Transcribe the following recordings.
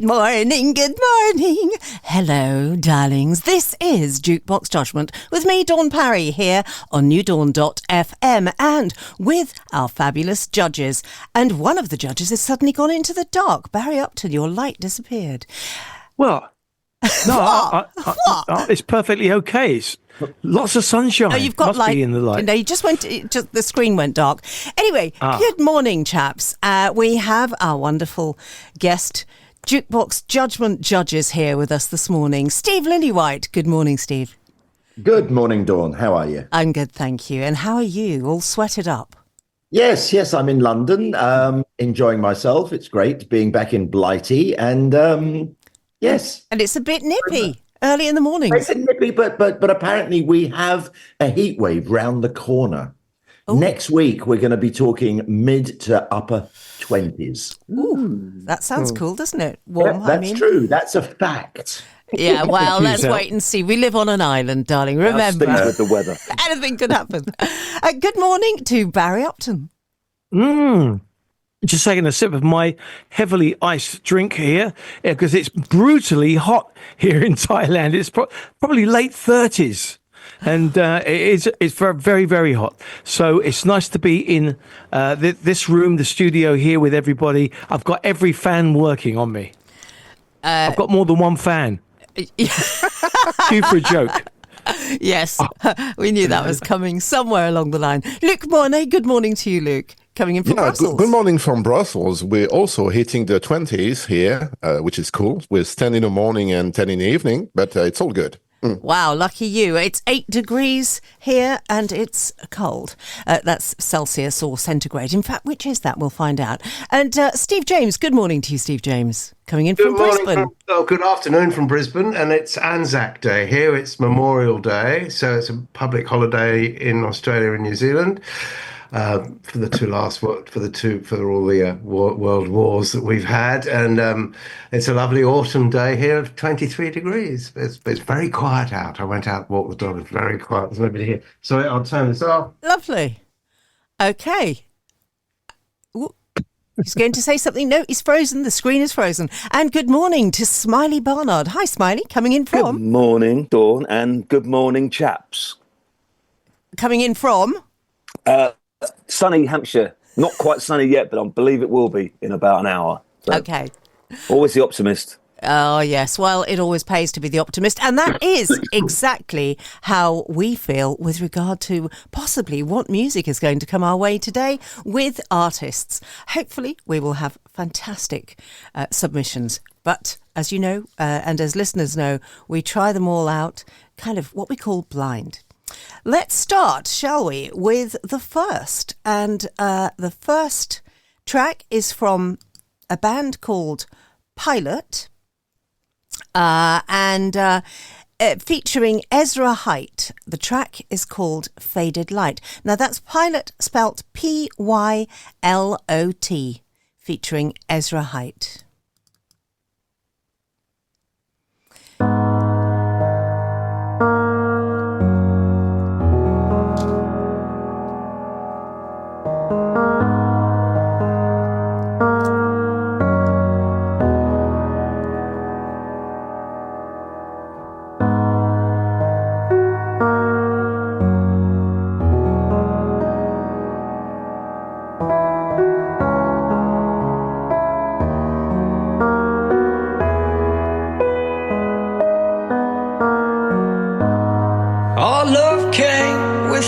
Good morning, good morning. Hello, darlings. This is Jukebox Judgement with me, Dawn Parry, here on newdawn.fm and with our fabulous judges. And one of the judges has suddenly gone into the dark. Barry Upton, your light disappeared. Well, no, it's perfectly okay. It's lots of sunshine. Oh, you've got Must light. be in the light. No, you just went. The screen went dark. Anyway, Good morning, chaps. We have our wonderful guest, Jukebox Judgement judges, here with us this morning. Steve Lillywhite. Good morning, Steve. Good morning, Dawn. How are you? I'm good, thank you. And how are you? All sweated up? Yes, I'm in London, enjoying myself. It's great being back in Blighty, and yes. And it's a bit nippy early in the morning. It's nippy, but apparently we have a heat wave round the corner. Ooh. Next week, we're going to be talking mid to upper 20s. Ooh, that sounds cool, doesn't it? Warm, yeah, that's true. That's a fact. Yeah, well, let's wait and see. We live on an island, darling. Remember, with the weather. Anything could happen. Good morning to Barry Upton. Just taking a sip of my heavily iced drink here because it's brutally hot here in Thailand. It's probably late 30s. And it's very, very hot. So it's nice to be in this room, the studio here with everybody. I've got every fan working on me. I've got more than one fan. Cue for a joke. Yes, we knew that was coming somewhere along the line. Luke Mornay, good morning to you, Luke. Coming in from Brussels. Good morning from Brussels. We're also hitting the 20s here, which is cool. We're 10 in the morning and 10 in the evening, but it's all good. Wow, lucky you. It's 8 degrees here and it's cold. That's Celsius or centigrade. In fact, which is that? We'll find out. And Steve James, good morning to you, Steve James. Coming in from Brisbane. Good afternoon from Brisbane. And it's Anzac Day here. It's Memorial Day. So it's a public holiday in Australia and New Zealand. For all the world wars that we've had, and it's a lovely autumn day here of 23 degrees. It's very quiet out. I went out, walked the dog. It's very quiet. There's nobody here. So I'll turn this off. Lovely. Okay. Ooh. He's going to say something. No, he's frozen. The screen is frozen. And good morning to Smiley Barnard. Hi, Smiley. Coming in from. Good morning, Dawn, and good morning, chaps. Coming in from. Sunny Hampshire. Not quite sunny yet, but I believe it will be in about an hour. So, okay. Always the optimist. Oh, yes. Well, it always pays to be the optimist. And that is exactly how we feel with regard to possibly what music is going to come our way today with artists. Hopefully, we will have fantastic submissions. But as you know, and as listeners know, we try them all out, kind of what we call blind. Let's start, shall we, with the first. And the first track is from a band called Pilot and featuring Ezra Height. The track is called Faded Light. Now, that's Pilot spelt P-Y-L-O-T, featuring Ezra Height.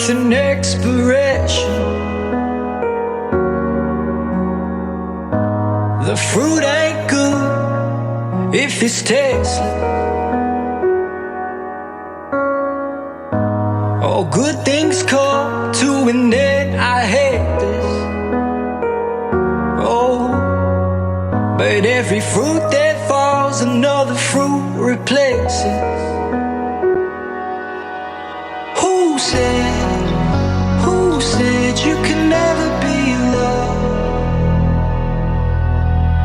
An expiration. The fruit ain't good if it's tasteless. All good things come to an end. I hate this. Oh, but every fruit that falls, another fruit replaces. Who said you can never be loved?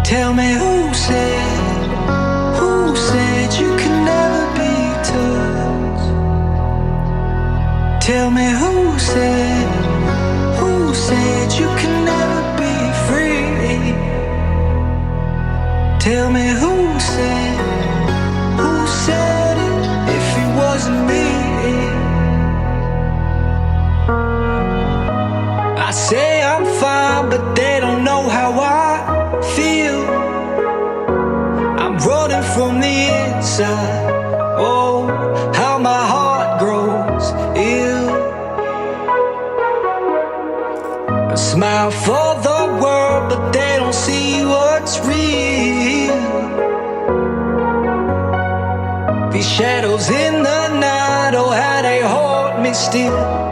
Tell me who said you can never be touched? Tell me who said you can never be free? Tell me who inside. Oh, how my heart grows ill. I smile for the world, but they don't see what's real. These shadows in the night, oh how they hold me still.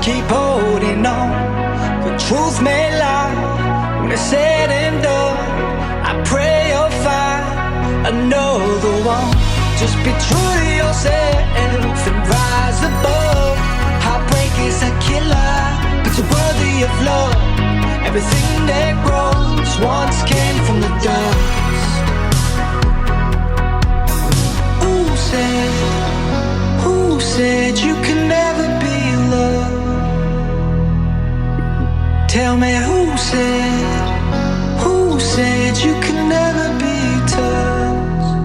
Keep holding on. The truth may lie when it's said and done. I pray you'll find another one. Just be true to yourself and rise above. Heartbreak is a killer, but you're worthy of love. Everything that grows once came from the dust. Who said you can never be loved? Tell me who said you can never be touched?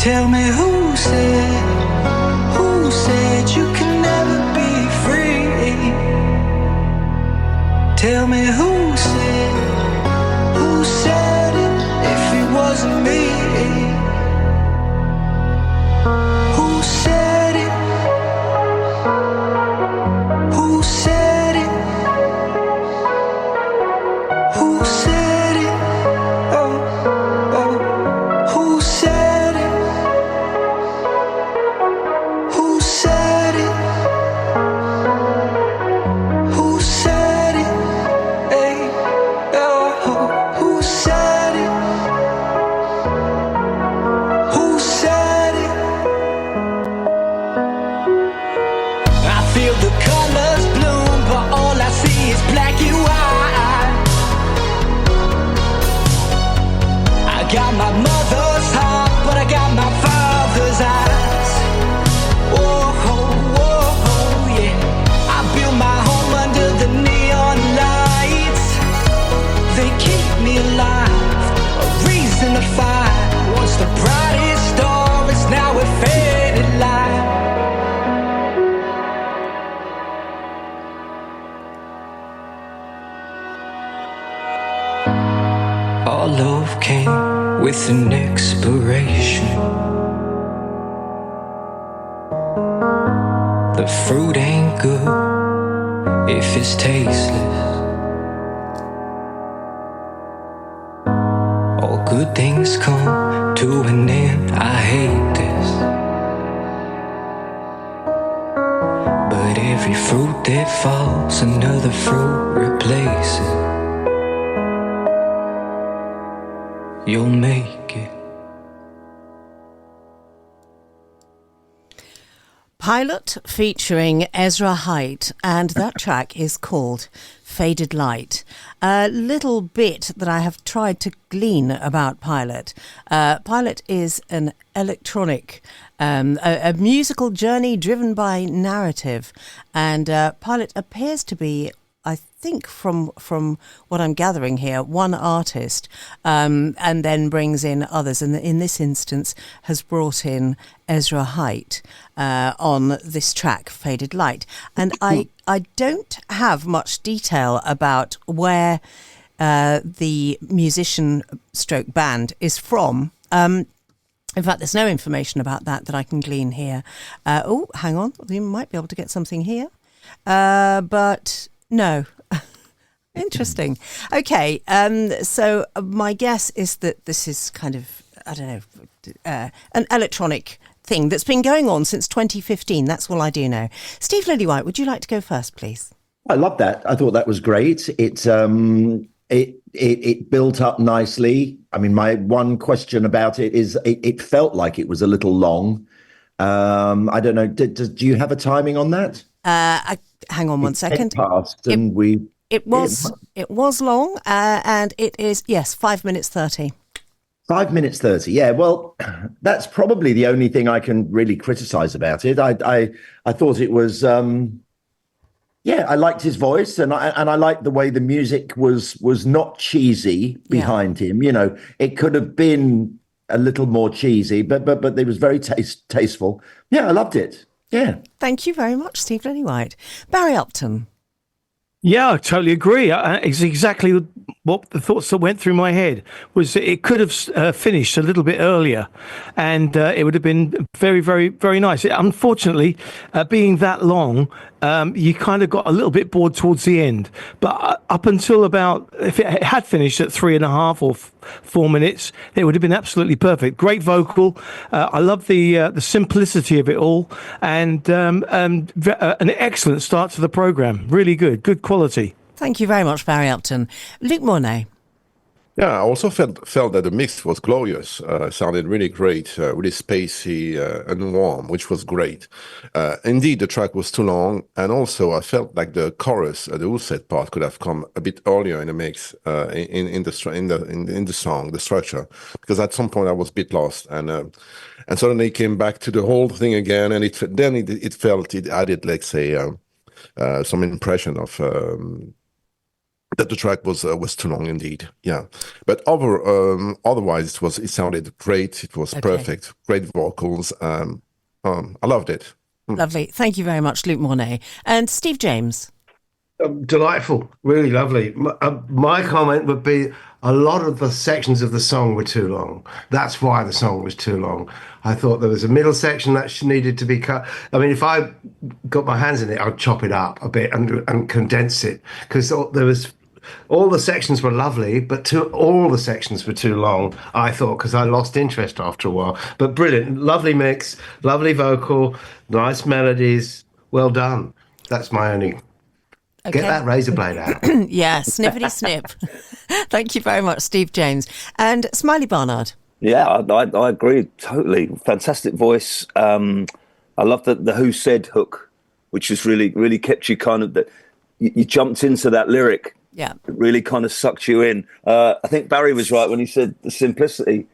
Tell me who said you can never be free? Tell me who said it if it wasn't me? Who said it? Who said it? Who said it? Oh, oh, who said it? Who said it? Who said it? Hey, oh, who said it? Who said it? I feel the colors bloom, but all I see is black and white. I got my mother's heart, but I got my father's eyes. Whoa, whoa, yeah. I built my home under the neon lights. They keep me alive, a reason to fight. Once the brightest star is now a faded light. All love came with an expiration. The fruit ain't good if it's tasteless. All good things come to an end. I hate this, but every fruit that falls, another fruit replaces. You'll make it. Pilot featuring Ezra Hite, and that track is called Faded Light. A little bit that I have tried to glean about Pilot. Pilot is an electronic, a musical journey driven by narrative, and Pilot appears to be, I think from what I'm gathering here, one artist, and then brings in others. And in this instance, has brought in Ezra Hite on this track, Faded Light. And I don't have much detail about where the musician stroke band is from. In fact, there's no information about that I can glean here. Oh, hang on. We might be able to get something here. But no. Interesting. Okay. So my guess is that this is kind of, I don't know, an electronic thing that's been going on since 2015. That's all I do know. Steve Lillywhite, would you like to go first, please? I love that. I thought that was great. It's it built up nicely. I mean, my one question about it is it felt like it was a little long. I don't know. Do you have a timing on that? Hang on one second. Passed and It was long, and it is 5 minutes 30. 5 minutes 30. Yeah, well, that's probably the only thing I can really criticize about it. I thought it was, I liked his voice, and I liked the way the music was not cheesy behind him. You know, it could have been a little more cheesy, but it was very tasteful. Yeah, I loved it. Yeah. Thank you very much, Steve Lillywhite. Barry Upton. Yeah, I totally agree. It's exactly what the thoughts that went through my head was it could have finished a little bit earlier, and it would have been very, very, very nice. Unfortunately, being that long, you kind of got a little bit bored towards the end. But up until about, if it had finished at 3.5 or 4 minutes, it would have been absolutely perfect. Great vocal. I love the simplicity of it all, and an excellent start to the program. Really good quality. Thank you very much, Barry Upton. Luke Mornay. Yeah, I also felt that the mix was glorious. Sounded really great, really spacey and warm, which was great. Indeed, the track was too long, and also I felt like the chorus, the Ulset part, could have come a bit earlier in the mix, in the song, the structure, because at some point I was a bit lost, and suddenly came back to the whole thing again, and it added, let's say, some impression of. That the track was too long indeed, yeah. But otherwise, it sounded great. It was perfect. Great vocals. I loved it. Lovely. Thank you very much, Luke Mornay. And Steve James. Delightful, really lovely. My comment would be a lot of the sections of the song were too long. That's why the song was too long. I thought there was a middle section that needed to be cut. I mean, if I got my hands in it, I'd chop it up a bit and condense it, because all the sections were lovely, but all the sections were too long, I thought, because I lost interest after a while. But brilliant, lovely mix, lovely vocal, nice melodies, well done. That's my only... Okay. Get that razor blade out. Yeah, snippety snip. Thank you very much, Steve James. And Smiley Barnard. Yeah, I agree totally. Fantastic voice. I love the Who Said hook, which just really kept you kind of... You jumped into that lyric. Yeah. It really kind of sucked you in. I think Barry was right when he said the simplicity,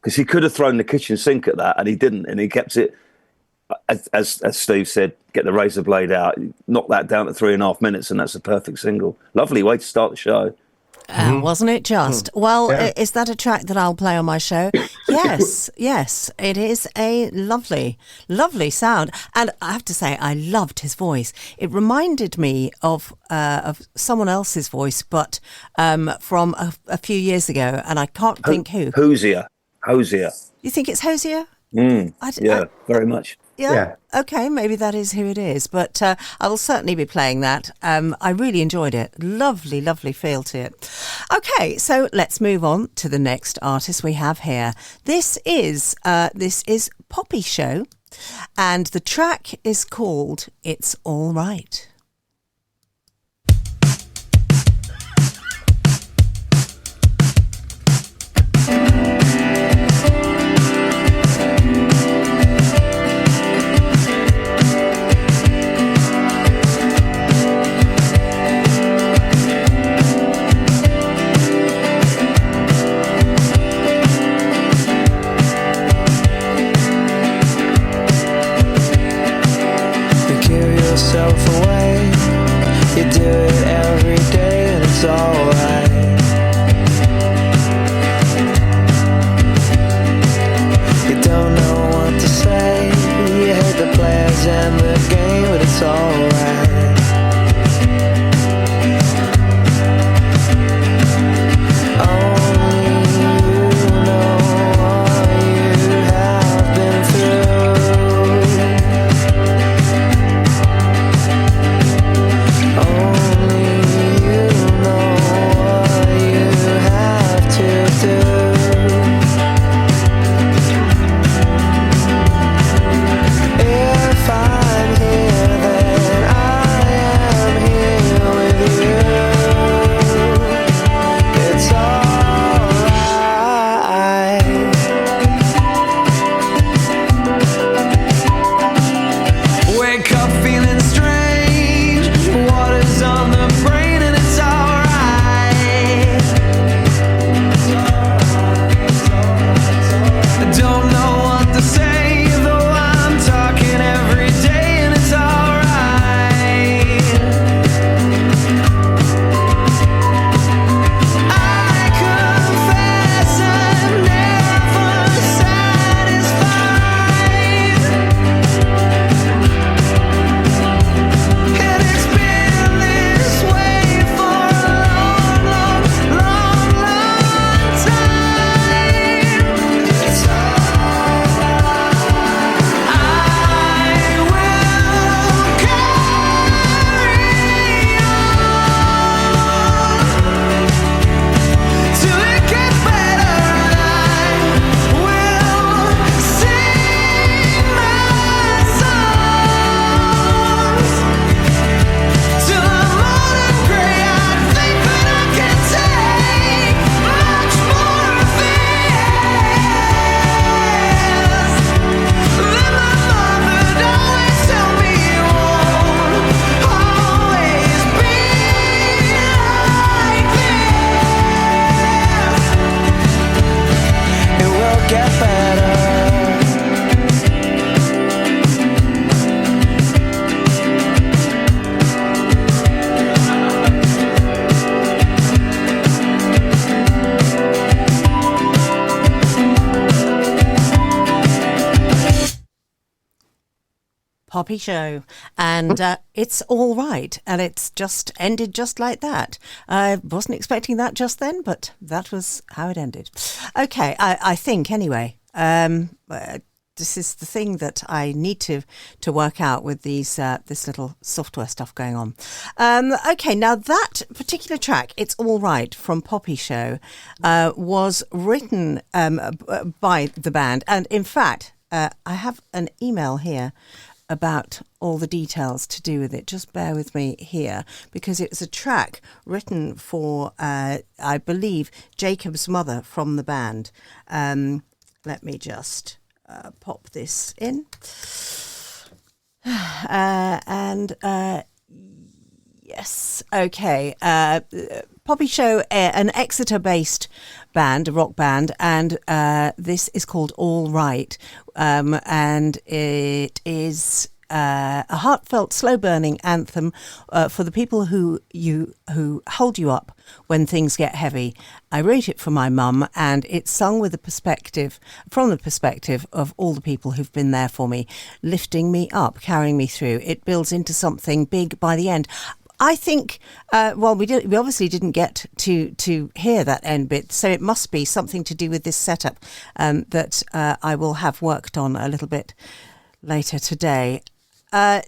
because he could have thrown the kitchen sink at that, and he didn't, and he kept it, as Steve said, get the razor blade out, knock that down to 3.5 minutes, and that's a perfect single. Lovely way to start the show. Wasn't it just? Well, is that a track that I'll play on my show? Yes, yes. It is a lovely, lovely sound. And I have to say, I loved his voice. It reminded me of someone else's voice, but from a few years ago, and I can't think who. Hosier. You think it's Hosier? Very much. Yeah. Okay, maybe that is who it is. But I will certainly be playing that. I really enjoyed it. Lovely, lovely feel to it. Okay, so let's move on to the next artist we have here. This is Poppy Show, and the track is called It's All Right. Give yourself away. Poppy Show, and it's all right, and it's just ended just like that. I wasn't expecting that just then, but that was how it ended. Okay, I think anyway. This is the thing that I need to work out with these this little software stuff going on. Okay, now that particular track, It's All Right, from Poppy Show, was written by the band, and in fact, I have an email here about all the details to do with it. Just bear with me here, because it was a track written for, I believe, Jacob's mother from the band. Let me just pop this in. Yes, okay. Poppy Show, an Exeter-based band, a rock band, and this is called All Right, and it is a heartfelt, slow-burning anthem for the people who hold you up when things get heavy. I wrote it for my mum, and it's sung with from the perspective of all the people who've been there for me, lifting me up, carrying me through. It builds into something big by the end. I think, we obviously didn't get to hear that end bit, so it must be something to do with this setup that I will have worked on a little bit later today. I'm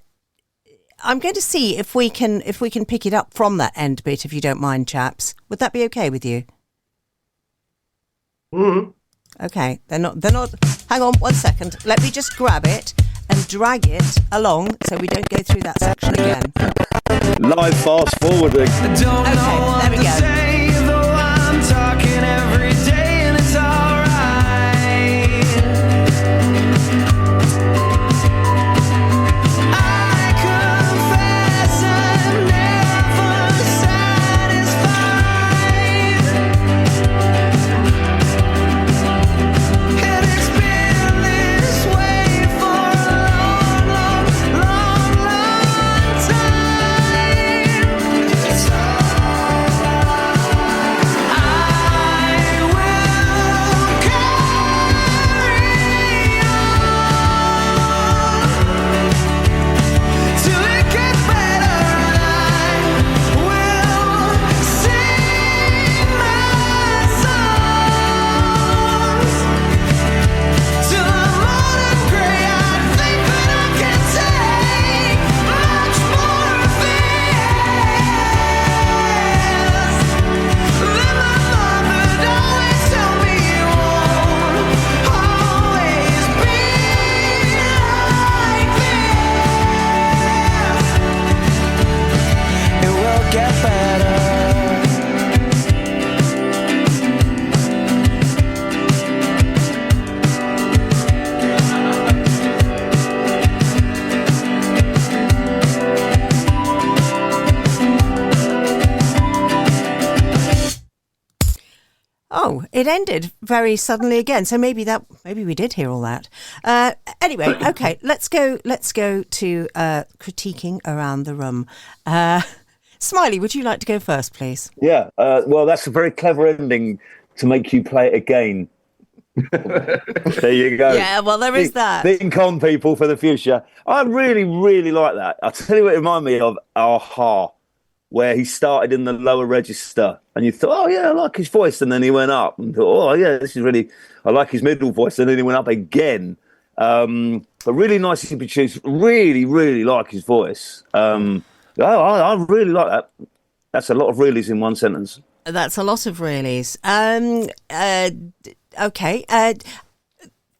going to see if we can pick it up from that end bit, if you don't mind, chaps. Would that be okay with you? Okay, they're not. Hang on 1 second. Let me just grab it and drag it along so we don't go through that section again. Live fast forwarding. Okay, there we go. I'm talking every day and it's alright. I confess I'm never satisfied, and it's been this way for a long, long, long time. It's Oh, it ended very suddenly again. So maybe we did hear all that. Anyway, okay, let's go to critiquing around the room. Smiley, would you like to go first, please? Yeah, well, that's a very clever ending to make you play it again. There you go. Yeah, well, there is that. Think on people for the future. I really, really like that. I'll tell you what it reminded me of, Aha, where he started in the lower register and you thought, oh, yeah, I like his voice. And then he went up and thought, oh, yeah, this is really, I like his middle voice. And then he went up again. But really nicely produced. Really, really like his voice. I really like that. That's a lot of reallys in one sentence. That's a lot of reallys. Okay.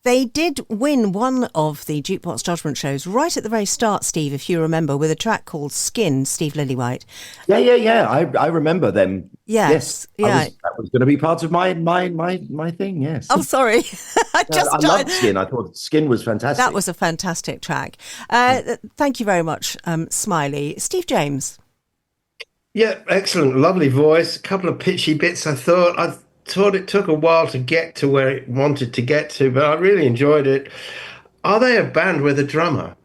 They did win one of the Jukebox Judgement shows right at the very start, Steve, if you remember, with a track called Skin, Steve Lillywhite. Yeah. I remember them. Yes. Yeah. That was going to be part of my thing, yes. Oh, sorry. I loved Skin. I thought Skin was fantastic. That was a fantastic track. Thank you very much, Smiley. Steve James. Yeah, excellent. Lovely voice. A couple of pitchy bits, I thought it took a while to get to where it wanted to get to, but I really enjoyed it. Are they a band with a drummer?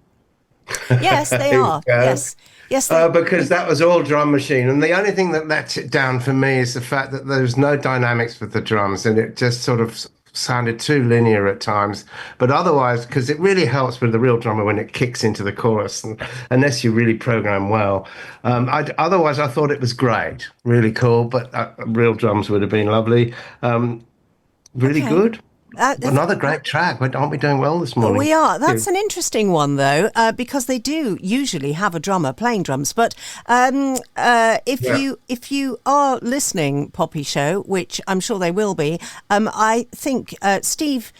Yes, they are. Yes. Because that was all drum machine. And the only thing that lets it down for me is the fact that there's no dynamics with the drums, and it just sort of sounded too linear at times. But otherwise, because it really helps with the real drummer when it kicks into the chorus, and, unless you really program well. Otherwise, I thought it was great, really cool. But real drums would have been lovely. Really good. Another great track. Aren't we doing well this morning? We are. That's an interesting one, though, because they do usually have a drummer playing drums. But if you are listening, Poppy Show, which I'm sure they will be, I think Steve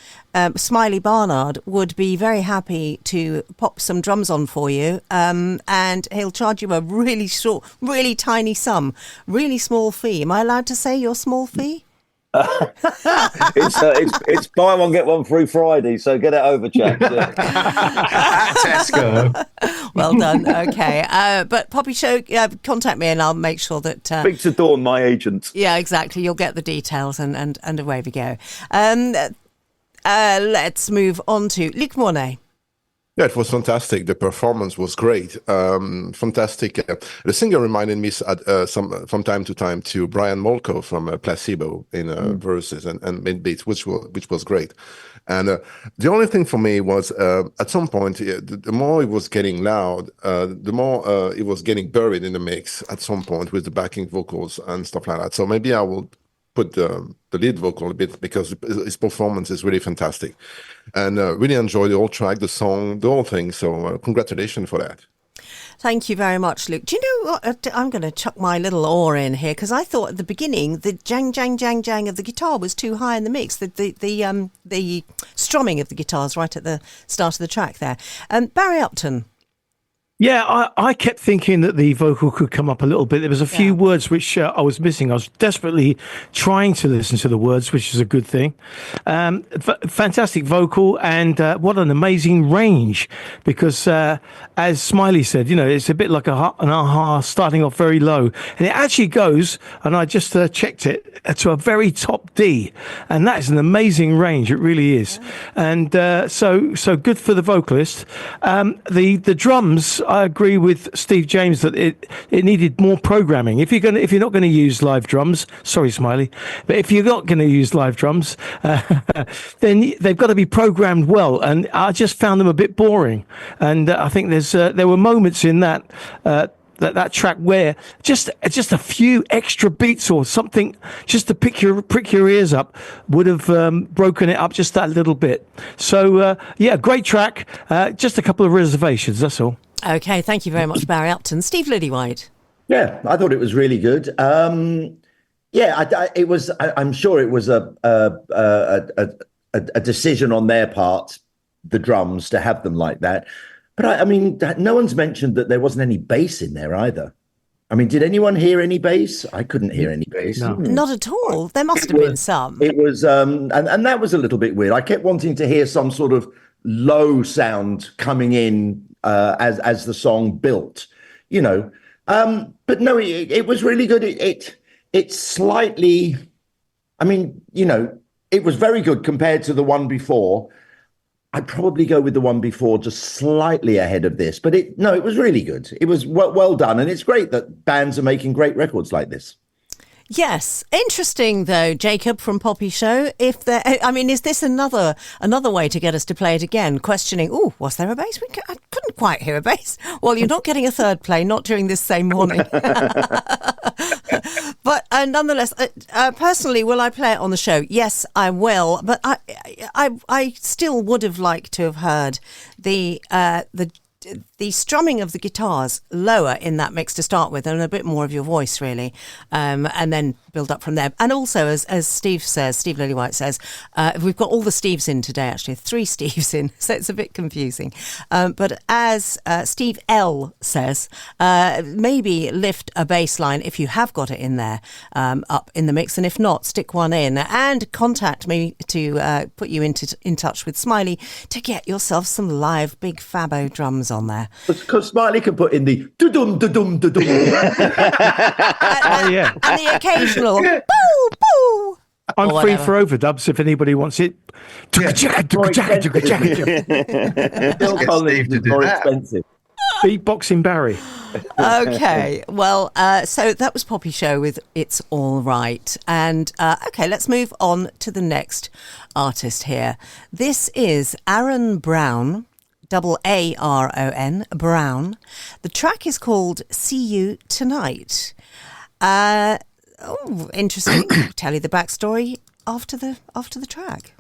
Smiley Barnard would be very happy to pop some drums on for you, and he'll charge you a really short, really tiny sum, really small fee. Am I allowed to say your small fee? It's buy one get one free Friday, so get it over, chaps. Tesco. Well done. Okay, but Poppy Show, contact me and I'll make sure that speak to Dawn, my agent. Yeah, exactly. You'll get the details and away we go. Let's move on to Luc Mornay. Yeah, it was fantastic. The performance was great. Fantastic. The singer reminded me from time to time to Brian Molko from Placebo in verses and mid-beats, which was great. And the only thing for me was at some point, the more it was getting loud, the more it was getting buried in the mix at some point with the backing vocals and stuff like that. So maybe I will put the lead vocal a bit, because his performance is really fantastic, and really enjoy the whole track, the song, the whole thing. So congratulations for that. Thank you very much, Luke. Do you know what? I'm going to chuck my little oar in here, because I thought at the beginning the jang jang jang jang of the guitar was too high in the mix. The strumming of the guitars right at the start of the track there. Barry Upton. Yeah, I kept thinking that the vocal could come up a little bit. There was a few words which I was missing. I was desperately trying to listen to the words, which is a good thing. Fantastic vocal, and what an amazing range, because as Smiley said, it's a bit like an aha, starting off very low. And it actually goes, and I just checked it, to a very top D. And that is an amazing range. It really is. And so good for the vocalist. The drums, I agree with Steve James that it needed more programming. If you're not going to use live drums, sorry Smiley, but if you're not going to use live drums, then they've got to be programmed well. And I just found them a bit boring. And I think there were moments in that track where just a few extra beats or something, just to prick your ears up, would have broken it up just that little bit. So great track. Just a couple of reservations. That's all. Okay, thank you very much, Barry Upton. Steve Lillywhite. Yeah, I thought it was really good. It was. I'm sure it was a decision on their part, the drums, to have them like that. But I mean, no one's mentioned that there wasn't any bass in there either. I mean, did anyone hear any bass? I couldn't hear any bass. No. Not at all. There must have been some. It was, and that was a little bit weird. I kept wanting to hear some sort of low sound coming in as the song built, But no, it was really good. It's slightly, I mean, it was very good compared to the one before. I'd probably go with the one before, just slightly ahead of this. But it was really good. It was well done. And it's great that bands are making great records like this. Yes. Interesting, though, Jacob from Poppy Show. Is this another way to get us to play it again? Questioning, was there a bass? I couldn't quite hear a bass. Well, you're not getting a third play, not during this same morning. But nonetheless, personally, will I play it on the show? Yes, I will. But I still would have liked to have heard the strumming of the guitars lower in that mix to start with, and a bit more of your voice, really, and then build up from there. And also, as Steve Lillywhite says, we've got all the Steves in today, actually, 3 Steves in, so it's a bit confusing. But as Steve L says, maybe lift a bass line if you have got it in there, up in the mix, and if not, stick one in, and contact me to put you in touch with Smiley to get yourself some live big Fabo drums on there. Because Smiley can put in the dum dum dum. Yeah, and the occasional boo boo. I'm free for overdubs if anybody wants it. Bill Collins is more expensive. Beatboxing Barry. Okay, well, so that was Poppy Show with It's All Right. And okay, let's move on to the next artist here. This is Aaron Brown, Aaron Brown. The track is called See You Tonight. Interesting. Tell you the backstory after the track.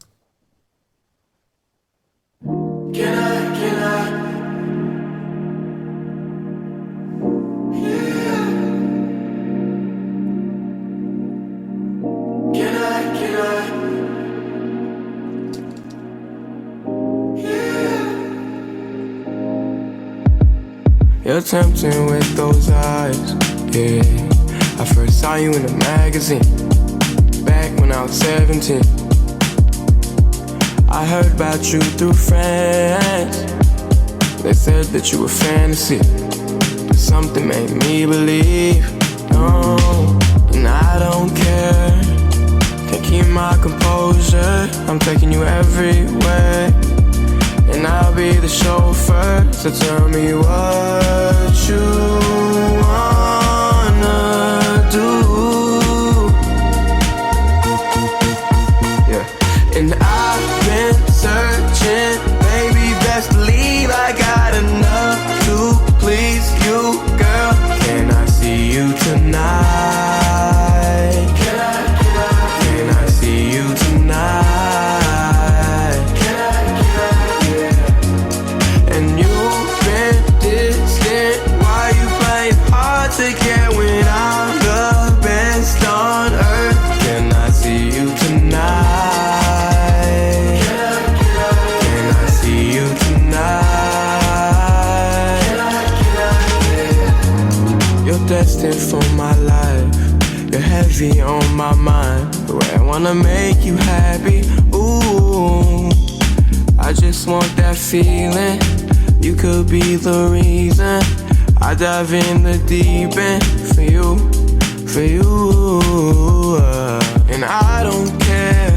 Can I? You're tempting with those eyes, yeah. I first saw you in a magazine, back when I was 17. I heard about you through friends. They said that you were fantasy, but something made me believe. No, and I don't care. Can't keep my composure. I'm taking you everywhere, and I'll be the chauffeur. So tell me what you wanna do. Yeah, and I've been searching, baby, best believe I got enough to please you, girl. Can I see you tonight? Can I see you tonight? To get when I'm the best on earth. Can I see you tonight? Can I see you tonight? You're destined for my life. You're heavy on my mind. The way I wanna make you happy. Ooh, I just want that feeling. You could be the reason I dive in the deep end for you. And I don't care,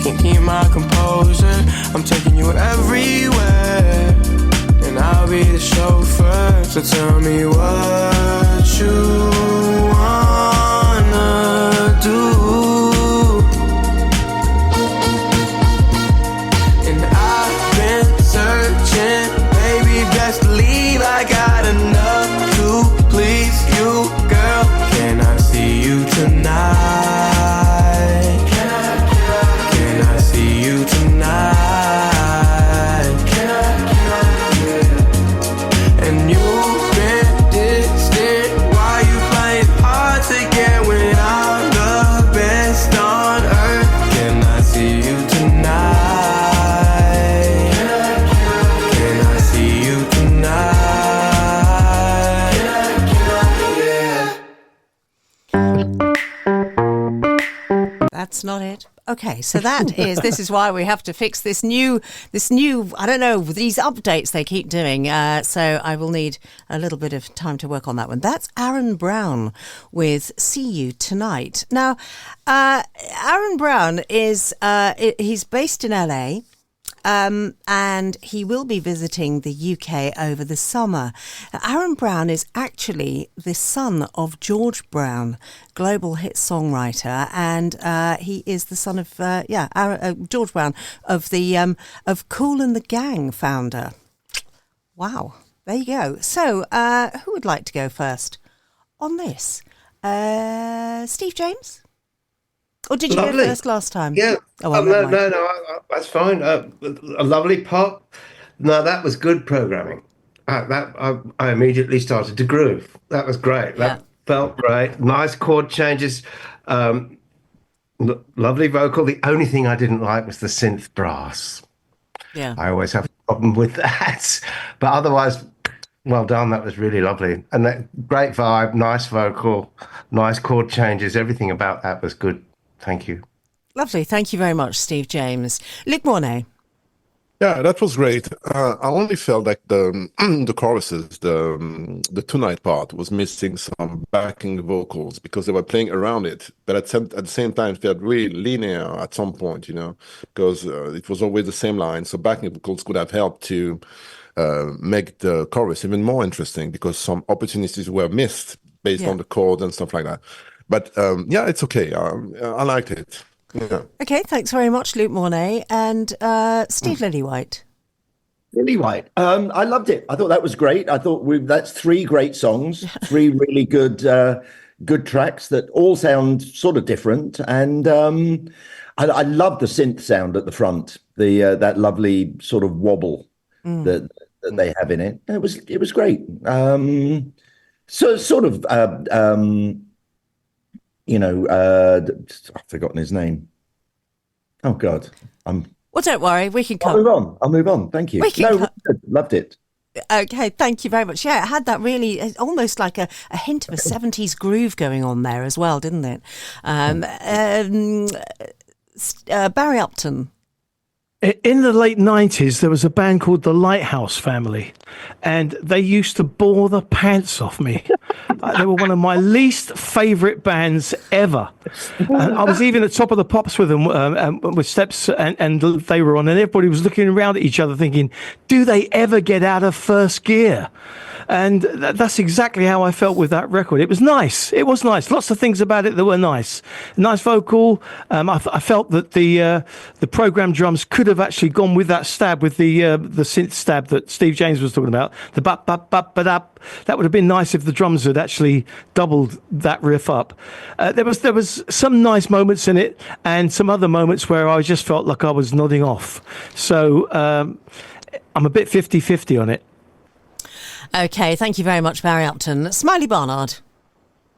can't keep my composure. I'm taking you everywhere, and I'll be the chauffeur. So tell me what you wanna do. And I've been searching, baby, best believe I got enough to please you, girl. Can I see you tonight? Can I see you tonight? And you've been distant. Why you playing hard to get when I'm the best on earth? Can I see you tonight? Can I see you tonight? That's not it. Okay, so this is why we have to fix this new, I don't know, these updates they keep doing. So I will need a little bit of time to work on that one. That's Aaron Brown with See You Tonight. Now, Aaron Brown is, he's based in LA. And he will be visiting the UK over the summer. Aaron Brown is actually the son of George Brown, global hit songwriter, and he is the son of George Brown of the of Kool and the Gang founder. Wow, there you go. So, who would like to go first on this? Steve James? Or did you go first last time? Yeah. Oh, well, no, that's fine. A lovely pop. No, that was good programming. I immediately started to groove. That was great. That felt great. Nice chord changes. Lovely vocal. The only thing I didn't like was the synth brass. Yeah. I always have a problem with that. But otherwise, well done. That was really lovely. And that great vibe, nice vocal, nice chord changes. Everything about that was good. Thank you. Lovely. Thank you very much, Steve James. Luke Mornay. Yeah, that was great. I only felt like the the choruses, the tonight part was missing some backing vocals because they were playing around it, but at the same time, it felt really linear at some point, because it was always the same line. So backing vocals could have helped to make the chorus even more interesting because some opportunities were missed based on the chords and stuff like that. But yeah, it's okay. I liked it. Yeah. Okay, thanks very much, Luke Mornay and Steve Lillywhite. Lillywhite. I loved it. I thought that was great. I thought that's 3 great songs, 3 really good tracks that all sound sort of different. And I love the synth sound at the front, that lovely sort of wobble that they have in it. It was great. So sort of. I've forgotten his name. Oh God, Well, don't worry, we can come. I'll move on. Thank you. Loved it. Okay, thank you very much. Yeah, it had that really almost like a hint of a 70s groove going on there as well, didn't it? Barry Upton. In the late 90s, there was a band called the Lighthouse Family, and they used to bore the pants off me. They were one of my least favourite bands ever. I was even at Top of the Pops with them, with Steps, and they were on, and everybody was looking around at each other thinking, do they ever get out of first gear? And that's exactly how I felt with that record. It was nice. It was nice. Lots of things about it that were nice. Nice vocal. I felt that the program drums could have actually gone with that stab, with the synth stab that Steve James was talking about. The bap bap bap bap bap. That would have been nice if the drums had actually doubled that riff up. There was some nice moments in it, and some other moments where I just felt like I was nodding off. So I'm a bit 50-50 on it. Okay, thank you very much, Barry Upton. Smiley Barnard.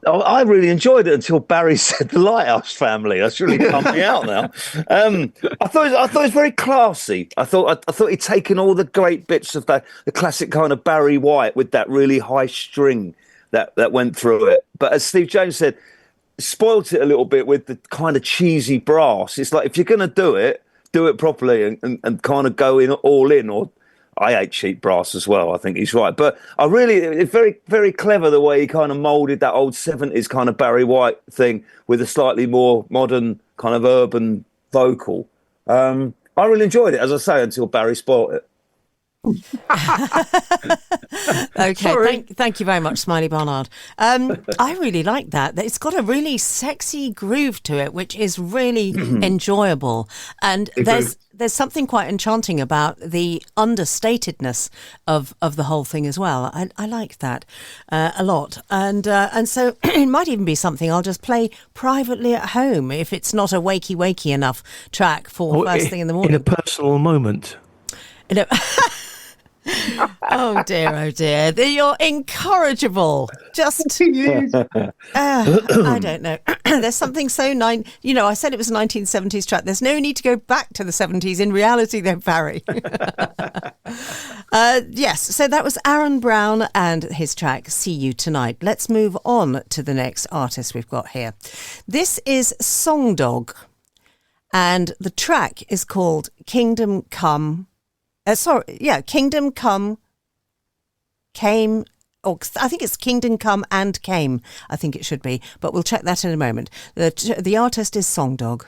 Oh, I really enjoyed it until Barry said the Lighthouse Family. That's really pumped me out now. I thought it was very classy. I thought he'd taken all the great bits of the classic kind of Barry White with that really high string that went through it. But as Steve James said, spoilt it a little bit with the kind of cheesy brass. It's like, if you're going to do it properly and kind of go in all in, or I hate cheap brass as well. I think he's right. But it's very, very clever the way he kind of moulded that old 70s kind of Barry White thing with a slightly more modern kind of urban vocal. I really enjoyed it, as I say, until Barry spoiled it. Okay, thank you very much, Smiley Barnard. I really like that. It's got a really sexy groove to it, which is really enjoyable. And there's something quite enchanting about the understatedness of the whole thing as well. I like that a lot. And so it might even be something I'll just play privately at home if it's not a wakey enough track for first thing in the morning. In a personal moment. Oh dear. You're incorrigible. Just, I don't know. There's something so I said it was a 1970s track. There's no need to go back to the 70s. In reality, though, Barry. Yes, so that was Aaron Brown and his track, See You Tonight. Let's move on to the next artist we've got here. This is Song Dog, and the track is called Kingdom Come. Kingdom Come Came, or I think it's Kingdom Come and Came, I think it should be, but we'll check that in a moment. The artist is Song Dog.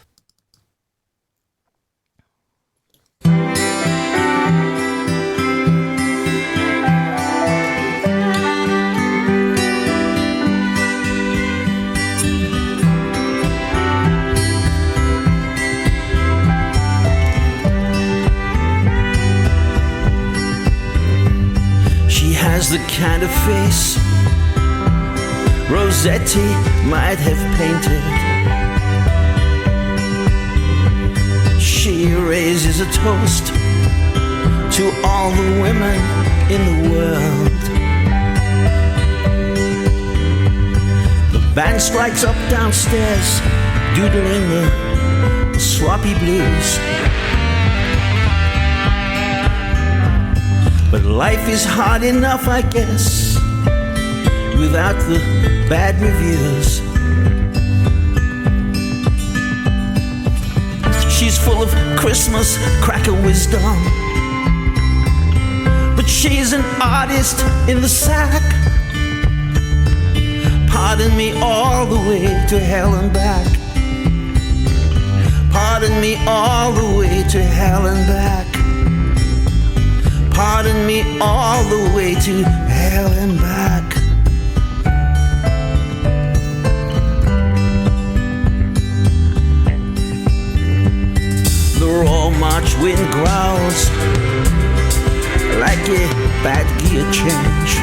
Has the kind of face Rossetti might have painted. She raises a toast to all the women in the world. The band strikes up downstairs, doodling the sloppy blues. But life is hard enough, I guess, without the bad reviews. She's full of Christmas cracker wisdom, She's an artist in the sack. Pardon me all the way to hell and back. Pardon me all the way to hell and back. Pardon me all the way to hell and back. The raw March wind growls like a bad gear change.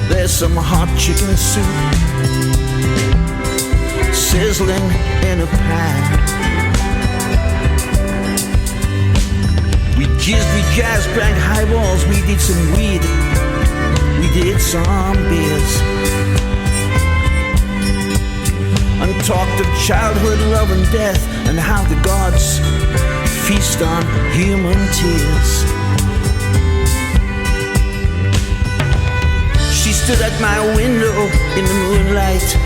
There's some hot chicken soup sizzling in a pan. We jizzed, we jazz, drank highballs, we did some weed, we did some beers, and talked of childhood, love and death, and how the gods feast on human tears. She stood at my window in the moonlight,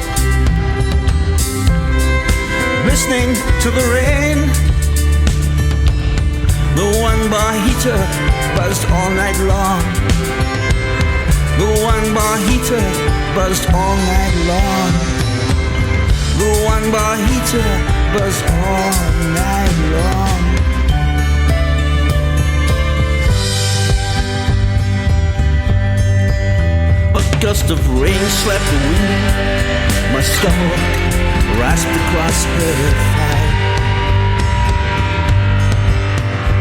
listening to the rain. The one bar heater buzzed all night long. The one bar heater buzzed all night long. The one bar heater buzzed all night long. A gust of rain slapped the window. My stomach rasped across her thigh.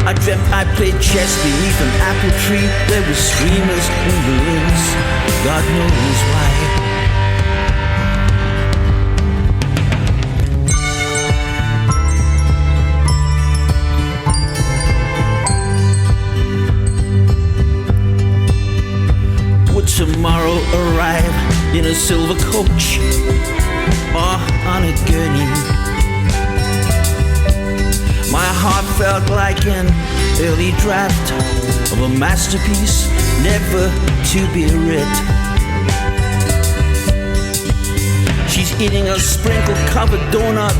I dreamt I played chess beneath an apple tree. There were streamers in the winds, God knows why. Would tomorrow arrive in a silver coach or on a gurney? My heart felt like an early draft of a masterpiece never to be read. She's eating a sprinkle-covered donut,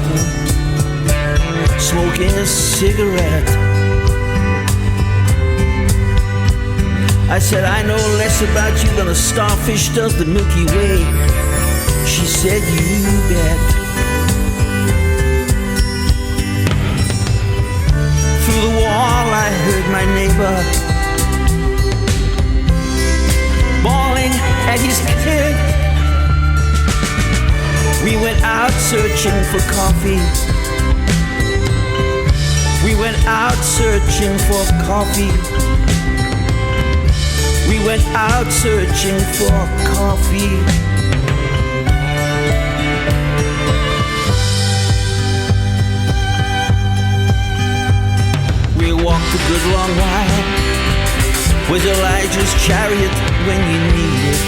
smoking a cigarette. I said, I know less about you than a starfish does the Milky Way. She said, you bet. Through the wall I heard my neighbor bawling at his kid. We went out searching for coffee. We went out searching for coffee. We went out searching for coffee. We walked a good long while with Elijah's chariot when you need it.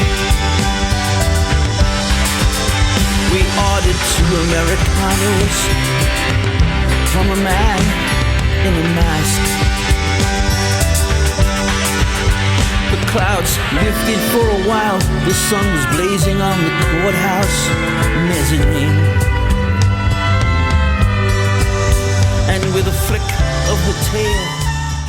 We ordered 2 Americanos from a man in a mask. The clouds lifted for a while. The sun was blazing on the courthouse mezzanine. And with a flick of the tail,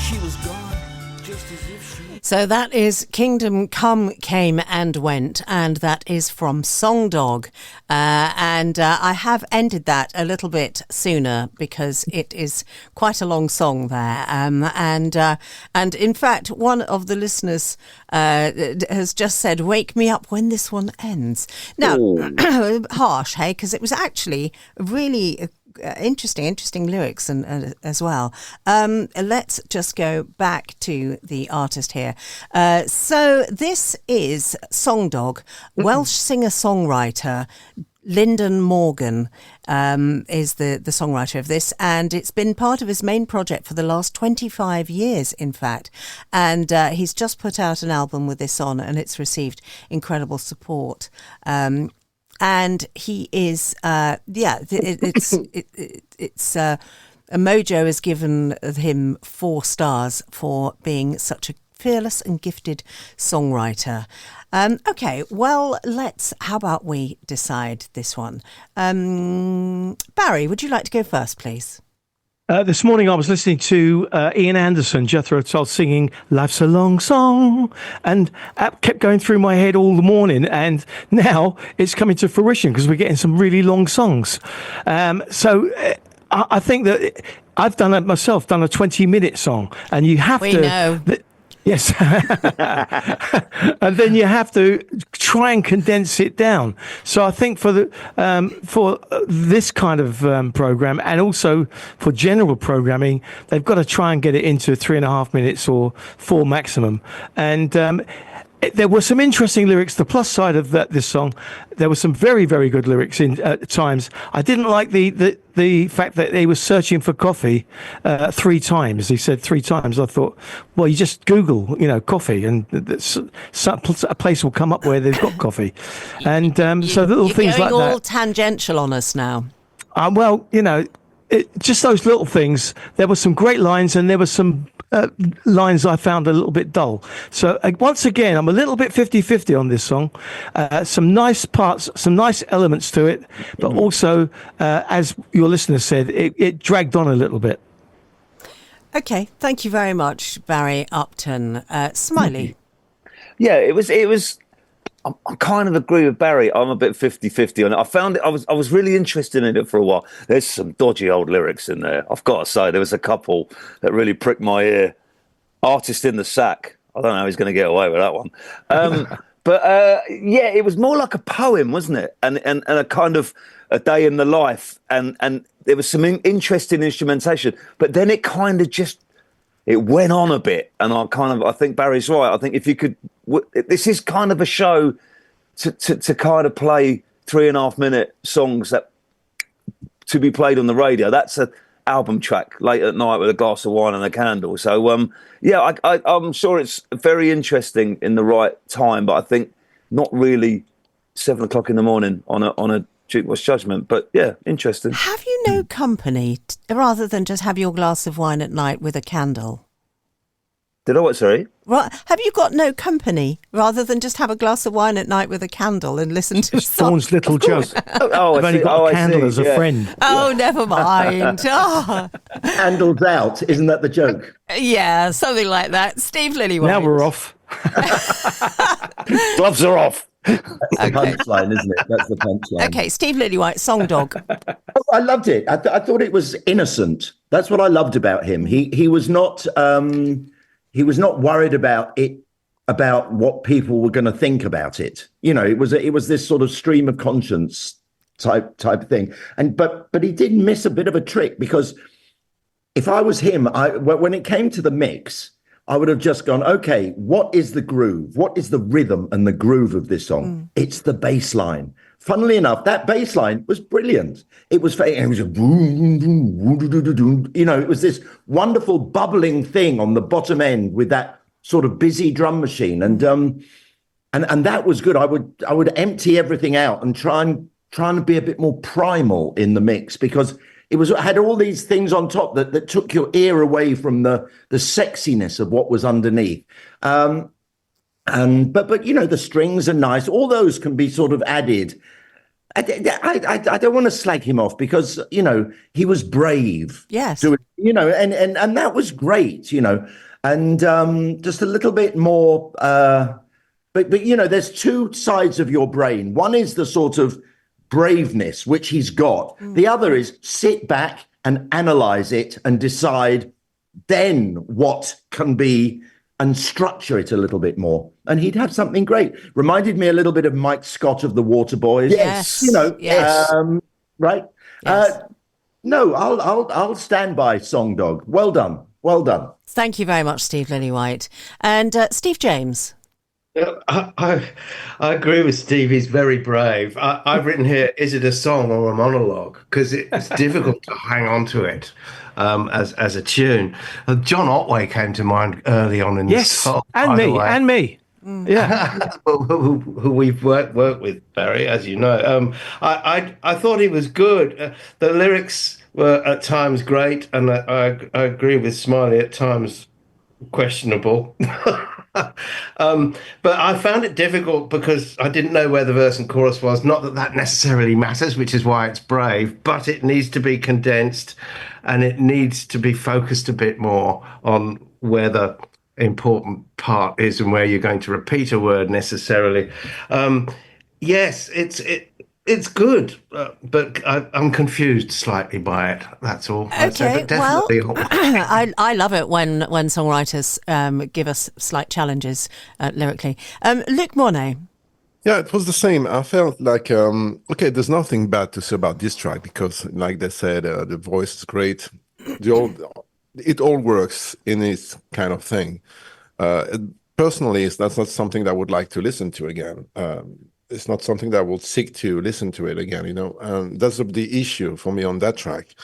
she was gone, just as if she... So that is Kingdom Come, Came and Went, and that is from Song Dog. And I have ended that a little bit sooner because it is quite a long song there. And in fact, one of the listeners has just said, "Wake me up when this one ends." Now, harsh, hey, because it was actually really interesting lyrics and as well. Let's just go back to the artist here. So this is Song Dog, Welsh singer-songwriter. Lyndon Morgan is the songwriter of this, and it's been part of his main project for the last 25 years, in fact. And he's just put out an album with this on, and it's received incredible support. And he is, Mojo has given him 4 stars for being such a fearless and gifted songwriter. Okay, well, how about we decide this one? Barry, would you like to go first, please? This morning I was listening to Ian Anderson, Jethro Tull singing "Life's a Long Song," and that kept going through my head all the morning. And now it's coming to fruition because we're getting some really long songs. So I think that I've done it myself, done a 20-minute song, and you have We to. know. Yes. And then you have to try and condense it down. So I think for this kind of program, and also for general programming, they've got to try and get it into 3.5 minutes or 4 maximum. And there were some interesting lyrics. The plus side of this song, there were some very, very good lyrics at times. I didn't like the fact that he was searching for coffee 3 times. He said 3 times. I thought, well, you just Google, coffee, and a place will come up where they've got coffee. And so little things like that. You're going all tangential on us now. Well, just those little things. There were some great lines, and there were some lines I found a little bit dull. So once again, I'm a little bit 50-50 on this song. Some nice parts, some nice elements to it, but also, as your listener said, it dragged on a little bit. Okay, thank you very much, Barry Upton. Smiley. Yeah, it was. I kind of agree with Barry. I'm a bit 50-50 on it. I found it. I was really interested in it for a while. There's some dodgy old lyrics in there. I've got to say, there was a couple that really pricked my ear. Artist in the Sack. I don't know how he's going to get away with that one. But yeah, it was more like a poem, wasn't it? And a kind of a day in the life. And there was some interesting instrumentation. But then it kind of just, it went on a bit. And I think Barry's right. I think if you could, this is kind of a show to kind of play 3.5 minute songs that to be played on the radio. That's an album track late at night with a glass of wine and a candle. So yeah, I'm sure it's very interesting in the right time, but I think not really 7 o'clock in the morning on a Jukebox Judgement. But yeah, interesting. Have you no company rather than just have your glass of wine at night with a candle? Did I what, sorry? Right. Have you got no company rather than just have a glass of wine at night with a candle and listen to a song? Dawn's little joke. Oh, I've only got a candle as a friend. Oh, never mind. Oh. Candles out, isn't that the joke? Yeah, something like that. Steve Lillywhite. Now we're off. Gloves are off. That's the punchline, isn't it? That's the punchline. Okay, Steve Lillywhite, Song Dog. Oh, I loved it. I thought it was innocent. That's what I loved about him. He was not worried about it, about what people were going to think about it. It was this sort of stream of conscience type thing. But he did miss a bit of a trick, because if I was him, when it came to the mix, I would have just gone, okay, what is the groove? What is the rhythm and the groove of this song? It's the bass line. Funnily enough, that bass line was brilliant. It was a boom, it was this wonderful bubbling thing on the bottom end with that sort of busy drum machine. And that was good. I would empty everything out and try and be a bit more primal in the mix, because it had all these things on top that took your ear away from the sexiness of what was underneath. But the strings are nice. All those can be sort of added. I don't want to slag him off, because he was brave. Yes. And that was great. And just a little bit more. But there's two sides of your brain. One is the sort of braveness, which he's got. The other is sit back and analyze it and decide then what can be, and structure it a little bit more. And he'd have something great. Reminded me a little bit of Mike Scott of the Waterboys. Yes. Yes. Right. Yes. No, I'll stand by Song Dog. Well done. Well done. Thank you very much, Steve Lillywhite. And Steve James. I agree with Steve. He's very brave. I've written here, is it a song or a monologue? Because it's difficult to hang on to it as a tune. John Otway came to mind early on in this song. And me. Yeah. who we've worked with, Barry, as you know. I thought he was good. The lyrics were at times great, and I agree with Smiley, at times questionable. But I found it difficult because I didn't know where the verse and chorus was. Not that that necessarily matters, which is why it's brave, but it needs to be condensed and it needs to be focused a bit more on where the important part is and where you're going to repeat a word necessarily. Yes, it's good, but I'm confused slightly by it. That's all. Okay, but definitely. I love it when songwriters give us slight challenges lyrically. Luc Mornay. Yeah, it was the same. I felt like, okay, there's nothing bad to say about this track because, like they said, the voice is great. It all works in its kind of thing. Personally, that's not something that I would like to listen to again. It's not something that I will seek to listen to it again, you know. That's the issue for me on that track.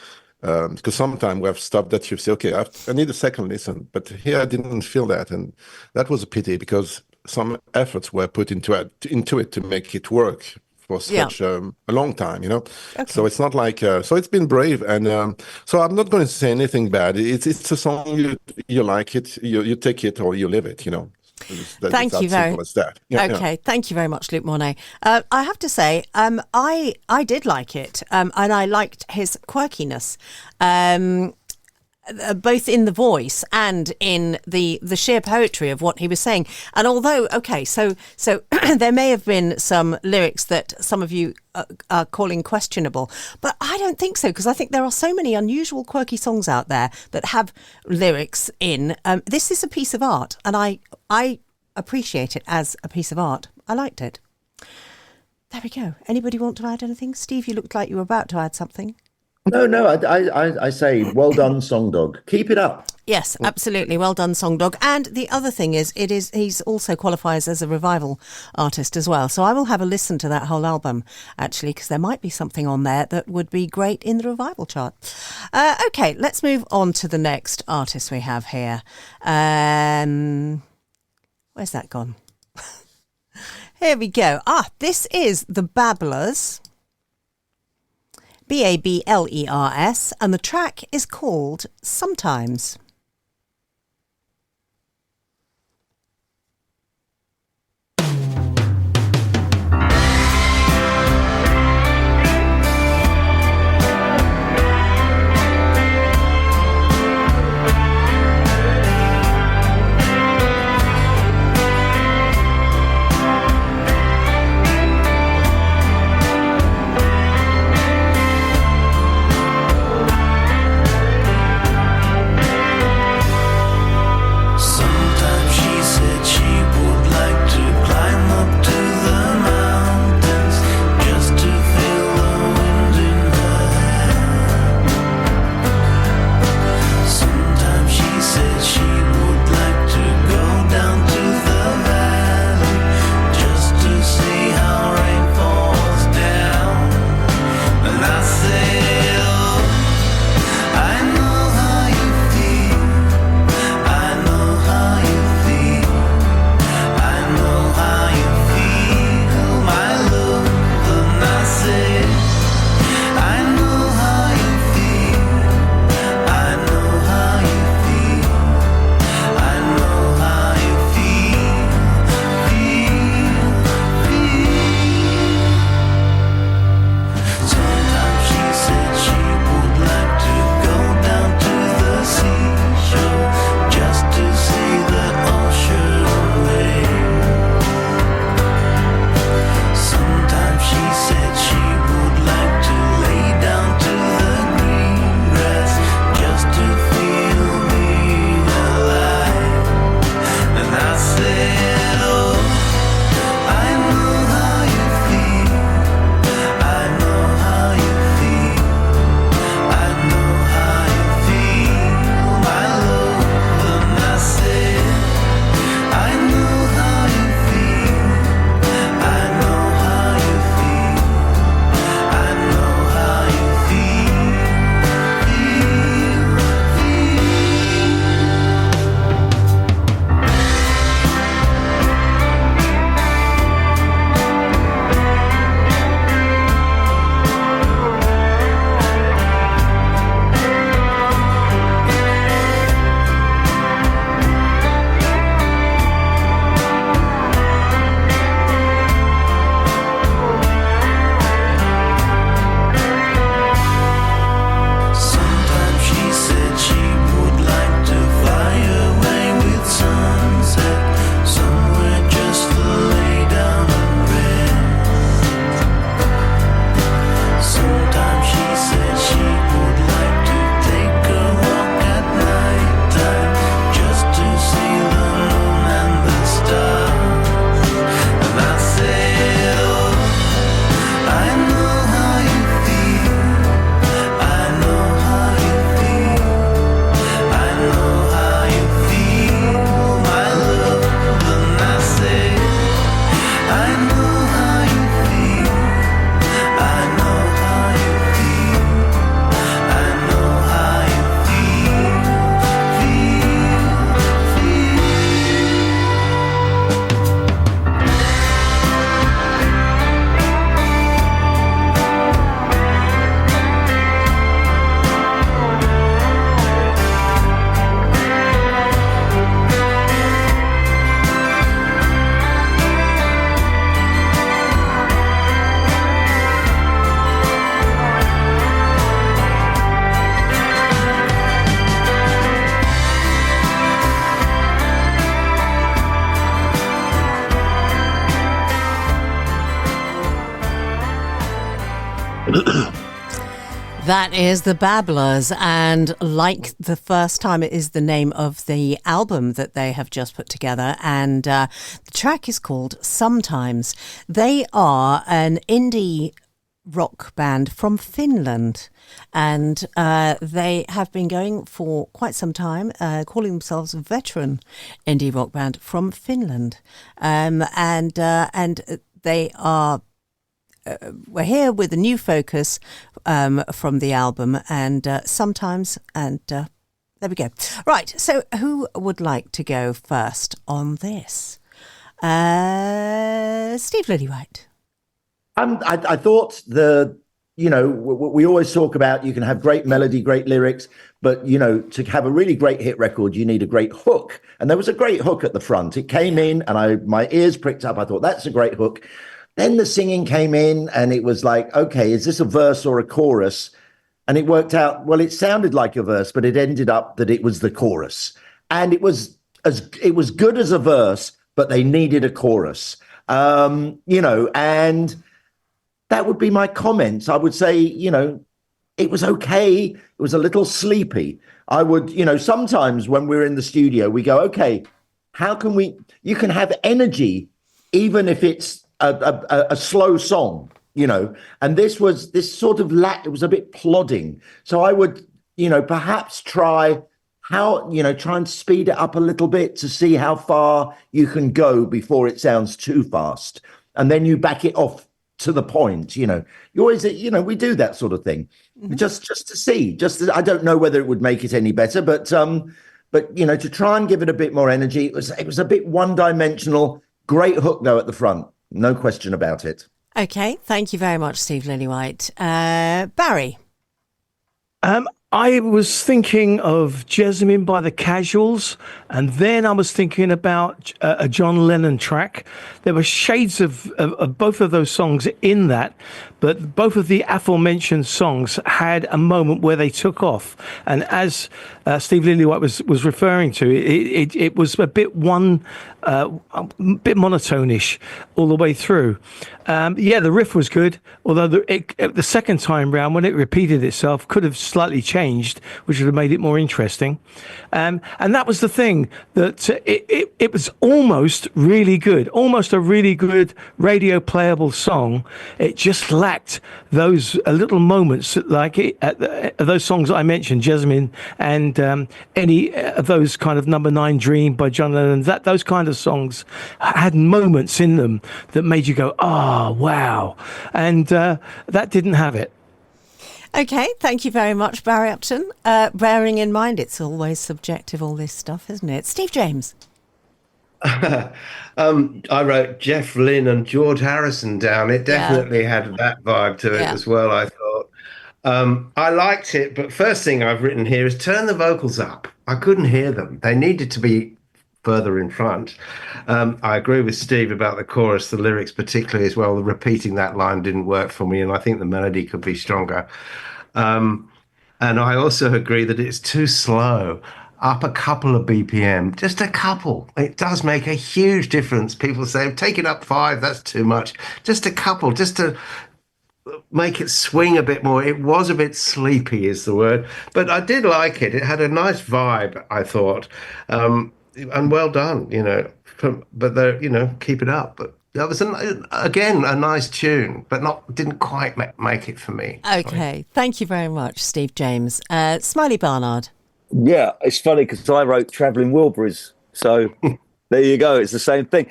Because sometimes we have stuff that you say, okay, I need a second listen. But here I didn't feel that. And that was a pity because some efforts were put into it to make it work for such a long time, you know. Okay. So it's not like, so it's been brave. And so I'm not going to say anything bad. It's a song, you like it, you take it or you live it, you know. Thank you very much. Thank you very much, Luc Mornay. I have to say, I did like it, and I liked his quirkiness, both in the voice and in the sheer poetry of what he was saying. And although, so there may have been some lyrics that some of you are calling questionable, but I don't think so, because I think there are so many unusual, quirky songs out there that have lyrics in. This is a piece of art, and I appreciate it as a piece of art. I liked it. There we go. Anybody want to add anything? Steve, you looked like you were about to add something. No, I say, well done, Song Dog. Keep it up. Yes, absolutely. Well done, Song Dog. And the other thing is, he's also qualifies as a revival artist as well. So I will have a listen to that whole album, actually, because there might be something on there that would be great in the revival chart. Okay, let's move on to the next artist we have here. Where's that gone? Here we go. This is the Babblers. Bablers, and the track is called Sometimes. That is The Babblers, and like the first time, it is the name of the album that they have just put together, and the track is called Sometimes. They are an indie rock band from Finland, and they have been going for quite some time, calling themselves a veteran indie rock band from Finland, and they are we're here with a new focus from the album, and sometimes, and there we go. Right, so who would like to go first on this? Steve Lillywhite. I thought we always talk about you can have great melody, great lyrics, but, to have a really great hit record, you need a great hook. And there was a great hook at the front. It came in and my ears pricked up. I thought, that's a great hook. Then the singing came in and it was like, okay, is this a verse or a chorus? And it worked out, well, it sounded like a verse, but it ended up that it was the chorus. And it was good as a verse, but they needed a chorus. And that would be my comments. I would say, it was okay. It was a little sleepy. I would, sometimes when we're in the studio, we go, okay, how can you can have energy, even if it's a slow song, and this sort of it was a bit plodding. So I would, perhaps try and speed it up a little bit to see how far you can go before it sounds too fast. And then you back it off to the point, you always, we do that sort of thing, just to see, I don't know whether it would make it any better, but to try and give it a bit more energy. It was a bit one-dimensional. Great hook though at the front. No question about it. Okay, thank you very much, Steve Lillywhite. Barry? I was thinking of Jessamine by the Casuals, and then I was thinking about a John Lennon track. There were shades of both of those songs in that, but both of the aforementioned songs had a moment where they took off. And as Steve Lillywhite was referring to, it was a bit bit monotone-ish all the way through. The riff was good, although the second time round, when it repeated itself, could have slightly changed, which would have made it more interesting. And that was the thing, that it was almost really good, almost a really good radio playable song. It just lacked those little moments like those songs that I mentioned, Jessamine, and any of those kind of Number 9 Dream by John Lennon, those kind of songs had moments in them that made you go, oh, wow. And that didn't have it. Okay, thank you very much, Barry Upton. Bearing in mind, it's always subjective, all this stuff, isn't it? Steve James. I wrote Jeff Lynne and George Harrison down. It definitely had that vibe to it as well, I thought. I liked it, but first thing I've written here is turn the vocals up. I couldn't hear them. They needed to be further in front. I agree with Steve about the chorus, the lyrics particularly as well. Repeating that line didn't work for me, and I think the melody could be stronger. And I also agree that it's too slow. Up a couple of BPM, just a couple. It does make a huge difference. People say, take it up 5, that's too much. Just a couple, just to make it swing a bit more. It was a bit sleepy is the word, but I did like it. It had a nice vibe, I thought. And well done, but keep it up. But that was again a nice tune, but didn't quite make it for me. Okay, Thank you very much, Steve James. Smiley Barnard. Yeah, it's funny because I wrote Travelling Wilburys, so there you go. It's the same thing.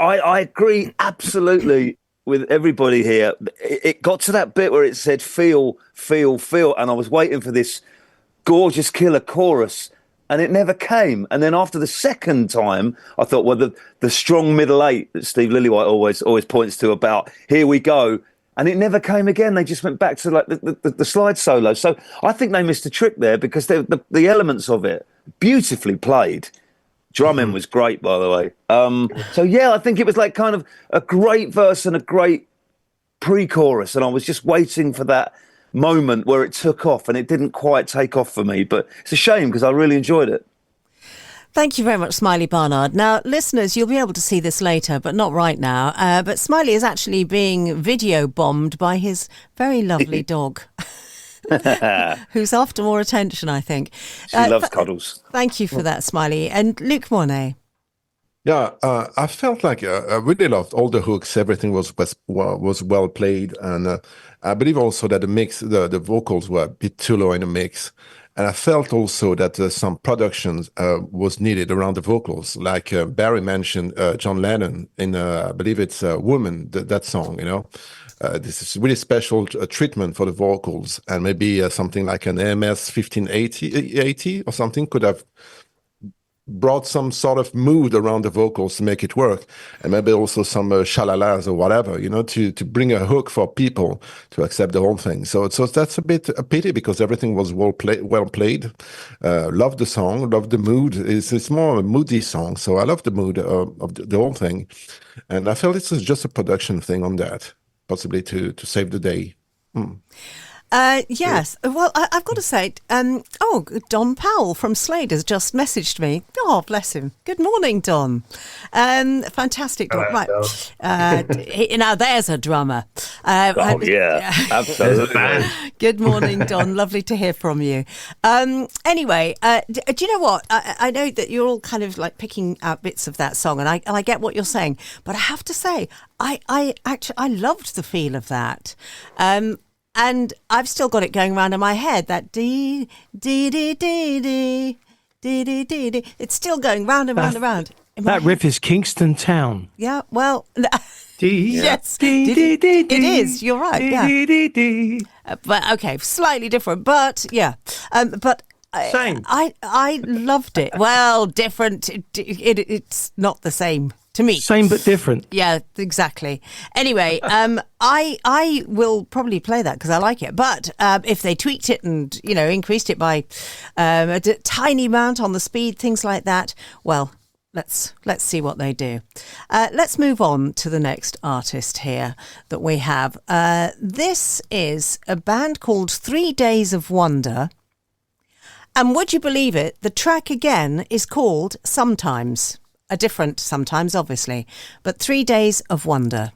I agree absolutely with everybody here. It got to that bit where it said feel, feel, feel, and I was waiting for this gorgeous killer chorus. And it never came. And then after the second time, I thought, well, the strong middle 8 that Steve Lillywhite always points to about, here we go. And it never came again. They just went back to like the slide solo. So I think they missed a trick there because the elements of it beautifully played. Drumming was great, by the way. I think it was like kind of a great verse and a great pre-chorus. And I was just waiting for that moment where it took off, and it didn't quite take off for me, but it's a shame because I really enjoyed it. Thank you very much, Smiley Barnard. Now, listeners, you'll be able to see this later, but not right now. But Smiley is actually being video bombed by his very lovely dog. who's after more attention, I think. She loves cuddles. Thank you for that, Smiley. And Luke Mornay. Yeah, I felt like I really loved all the hooks. Everything was well played, and I believe also that the mix, the vocals were a bit too low in the mix, and I felt also that some production was needed around the vocals. Like Barry mentioned, John Lennon in I believe it's "Woman," that song. This is really special treatment for the vocals, and maybe something like an MS 1580 or something could have brought some sort of mood around the vocals to make it work, and maybe also some shalalas or whatever, to bring a hook for people to accept the whole thing. So that's a bit a pity, because everything was well played. Love the song, love the mood. It's more a moody song, so I love the mood of the whole thing, and I felt it's just a production thing on that, possibly to save the day. Yes. Well, I've got to say, Don Powell from Slade has just messaged me. Oh, bless him. Good morning, Don. Fantastic. Hello, right. Don. Now, there's a drummer. Yeah, absolutely. Good morning, Don. Lovely to hear from you. Anyway, do you know what? I know that you're all kind of like picking out bits of that song, and I get what you're saying, but I have to say, I loved the feel of that. And I've still got it going around in my head, that dee, dee, dee, dee, dee, dee, dee, dee, dee. It's still going round and round and round. That riff is Kingston Town. Yeah, well, yes, it it is. You're right, yeah. But, okay, slightly different, but, yeah. But same. I loved it. Well, different. It's not the same. To me. Same but different. Yeah, exactly. Anyway, I will probably play that because I like it. But if they tweaked it and, increased it by a tiny amount on the speed, things like that, well, let's see what they do. Let's move on to the next artist here that we have. This is a band called 3 Days of Wonder. And would you believe it, the track again is called Sometimes. A different Sometimes, obviously, but 3 Days of Wonder.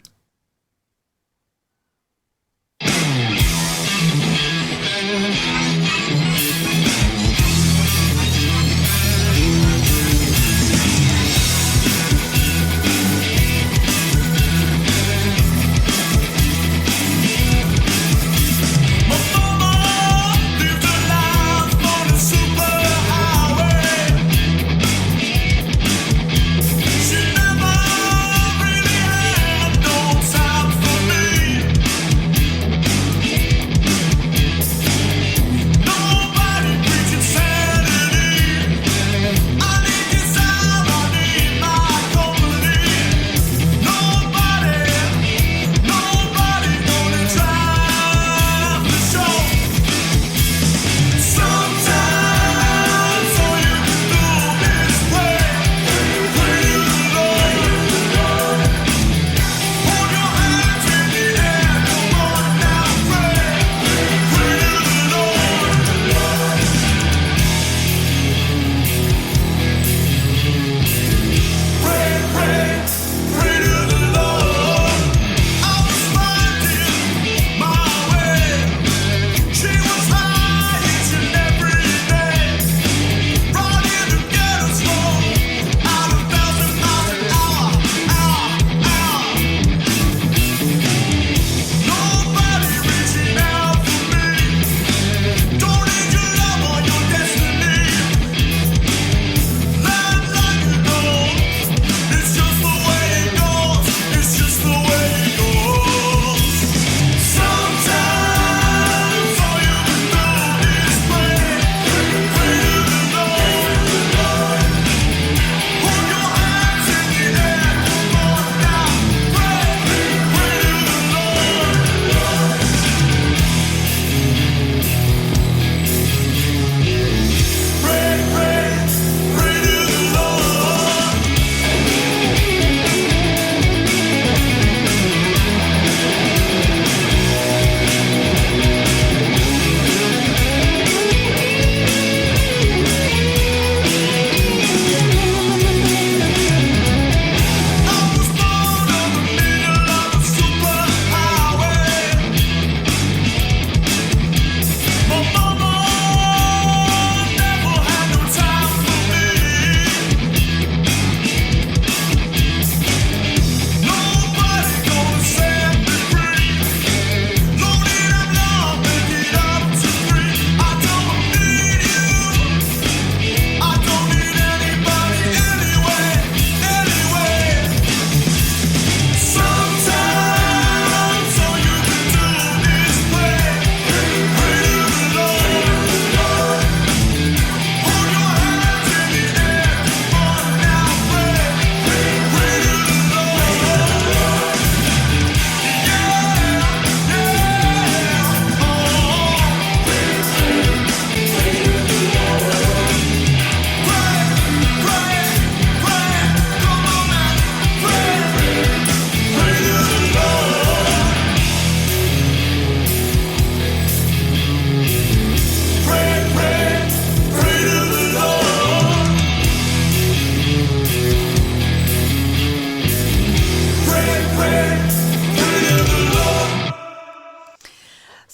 She never really had no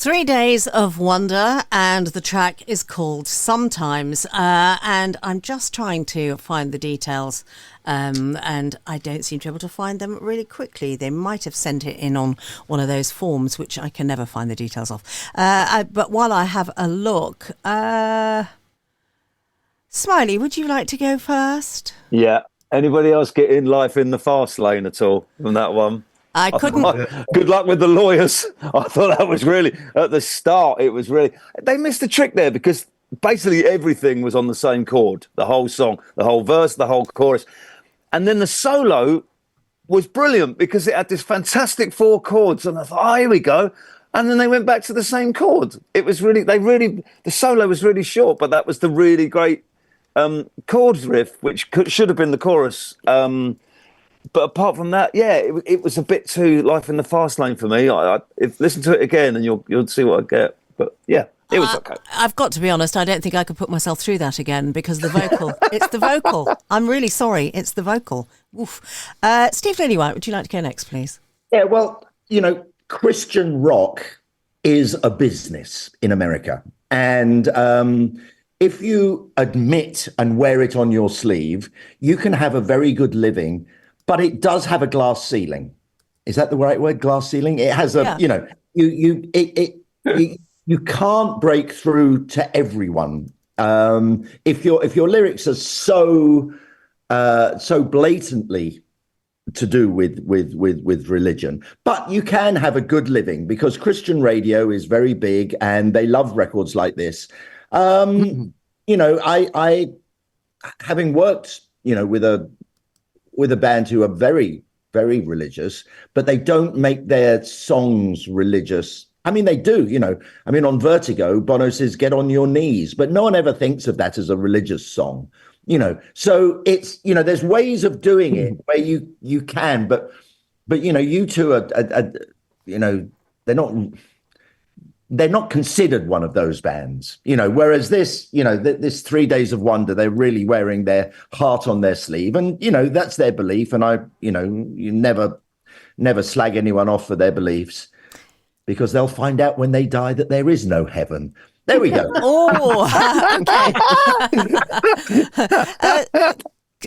3 Days of Wonder, and the track is called Sometimes. And I'm just trying to find the details, and I don't seem to be able to find them really quickly. They might have sent it in on one of those forms, which I can never find the details of. But while I have a look, Smiley, would you like to go first? Yeah. Anybody else get in Life in the Fast Lane at all from that one? I couldn't. Good luck with the lawyers. I thought that was really, at the start, it was really, they missed a trick there because basically everything was on the same chord, the whole song, the whole verse, the whole chorus. And then the solo was brilliant because it had this fantastic 4 chords. And I thought, oh, here we go. And then they went back to the same chord. It was really, the solo was really short, but that was the really great chords riff, which should have been the chorus. But apart from that, yeah, it was a bit too Life in the Fast Lane for me. Listen to it again and you'll see what I get. But yeah, it was okay. I've got to be honest, I don't think I could put myself through that again because the vocal, it's the vocal. I'm really sorry, it's the vocal. Oof. Steve Lillywhite, would you like to go next, please? Yeah, well, Christian rock is a business in America. And if you admit and wear it on your sleeve, you can have a very good living. But it does have a glass ceiling. Is that the right word? Glass ceiling? It has a, you can't break through to everyone. If your lyrics are so blatantly to do with religion, but you can have a good living because Christian radio is very big and they love records like this. I having worked, with a band who are very, very religious, but they don't make their songs religious. I mean, they do, on Vertigo, Bono says, get on your knees, but no one ever thinks of that as a religious song, So it's, there's ways of doing it where you can, but you two are they're not considered one of those bands, whereas this 3 Days of Wonder, they're really wearing their heart on their sleeve. And, that's their belief. And you never slag anyone off for their beliefs because they'll find out when they die that there is no heaven. There we go. Okay.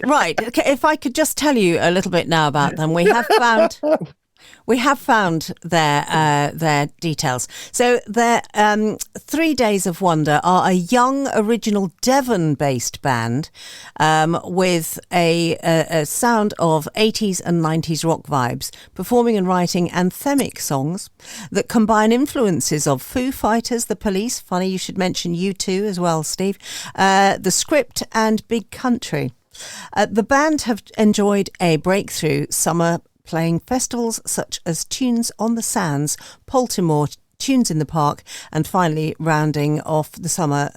Right. Okay. If I could just tell you a little bit now about them, we have found their details. So their 3 Days of Wonder are a young, original Devon-based band with a sound of 80s and 90s rock vibes, performing and writing anthemic songs that combine influences of Foo Fighters, The Police, funny you should mention U2 as well, Steve, The Script and Big Country. The band have enjoyed a breakthrough summer playing festivals such as Tunes on the Sands, Baltimore, Tunes in the Park, and finally rounding off the summer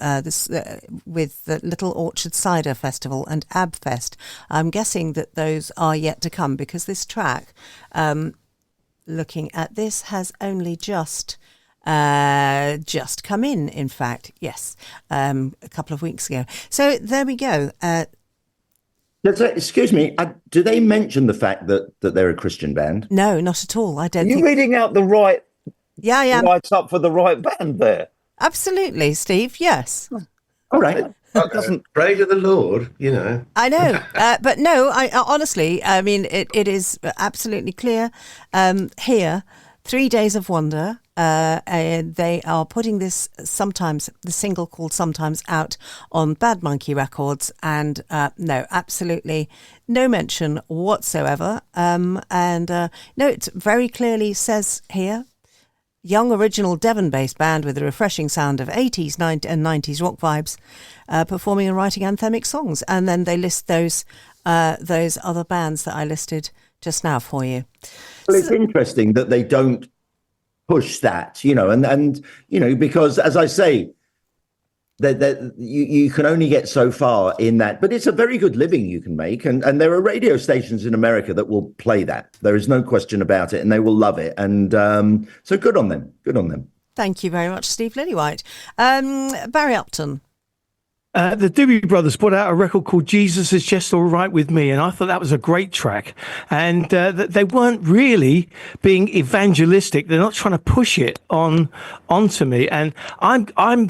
with the Little Orchard Cider Festival and Abfest. I'm guessing that those are yet to come because this track, looking at this, has only just come in fact, yes, a couple of weeks ago. So there we go. Excuse me, do they mention the fact that they're a Christian band? No, not at all. I don't. You're reading out the right. Yeah, I am. Writes up for the right band there. Absolutely, Steve. Yes. All right. Pray to the Lord, I know, but no. I honestly, I mean, it is absolutely clear here. 3 Days of Wonder. They are putting this the single called Sometimes out on Bad Monkey Records, and no, absolutely no mention whatsoever. No, it very clearly says here, young original Devon-based band with a refreshing sound of 80s, 90s and 90s rock vibes, performing and writing anthemic songs. And then they list those other bands that I listed just now for you. Well, it's interesting that they don't push that, and because, as I say, that you can only get so far in that, but it's a very good living you can make, and there are radio stations in America that will play that. There is no question about it, and they will love it, and so good on them. Good on them. Thank you very much, Steve Lillywhite. Barry Upton. the Doobie Brothers put out a record called Jesus Is Just All Right With Me, and I thought that was a great track. And they weren't really being evangelistic. They're not trying to push it onto me. And I'm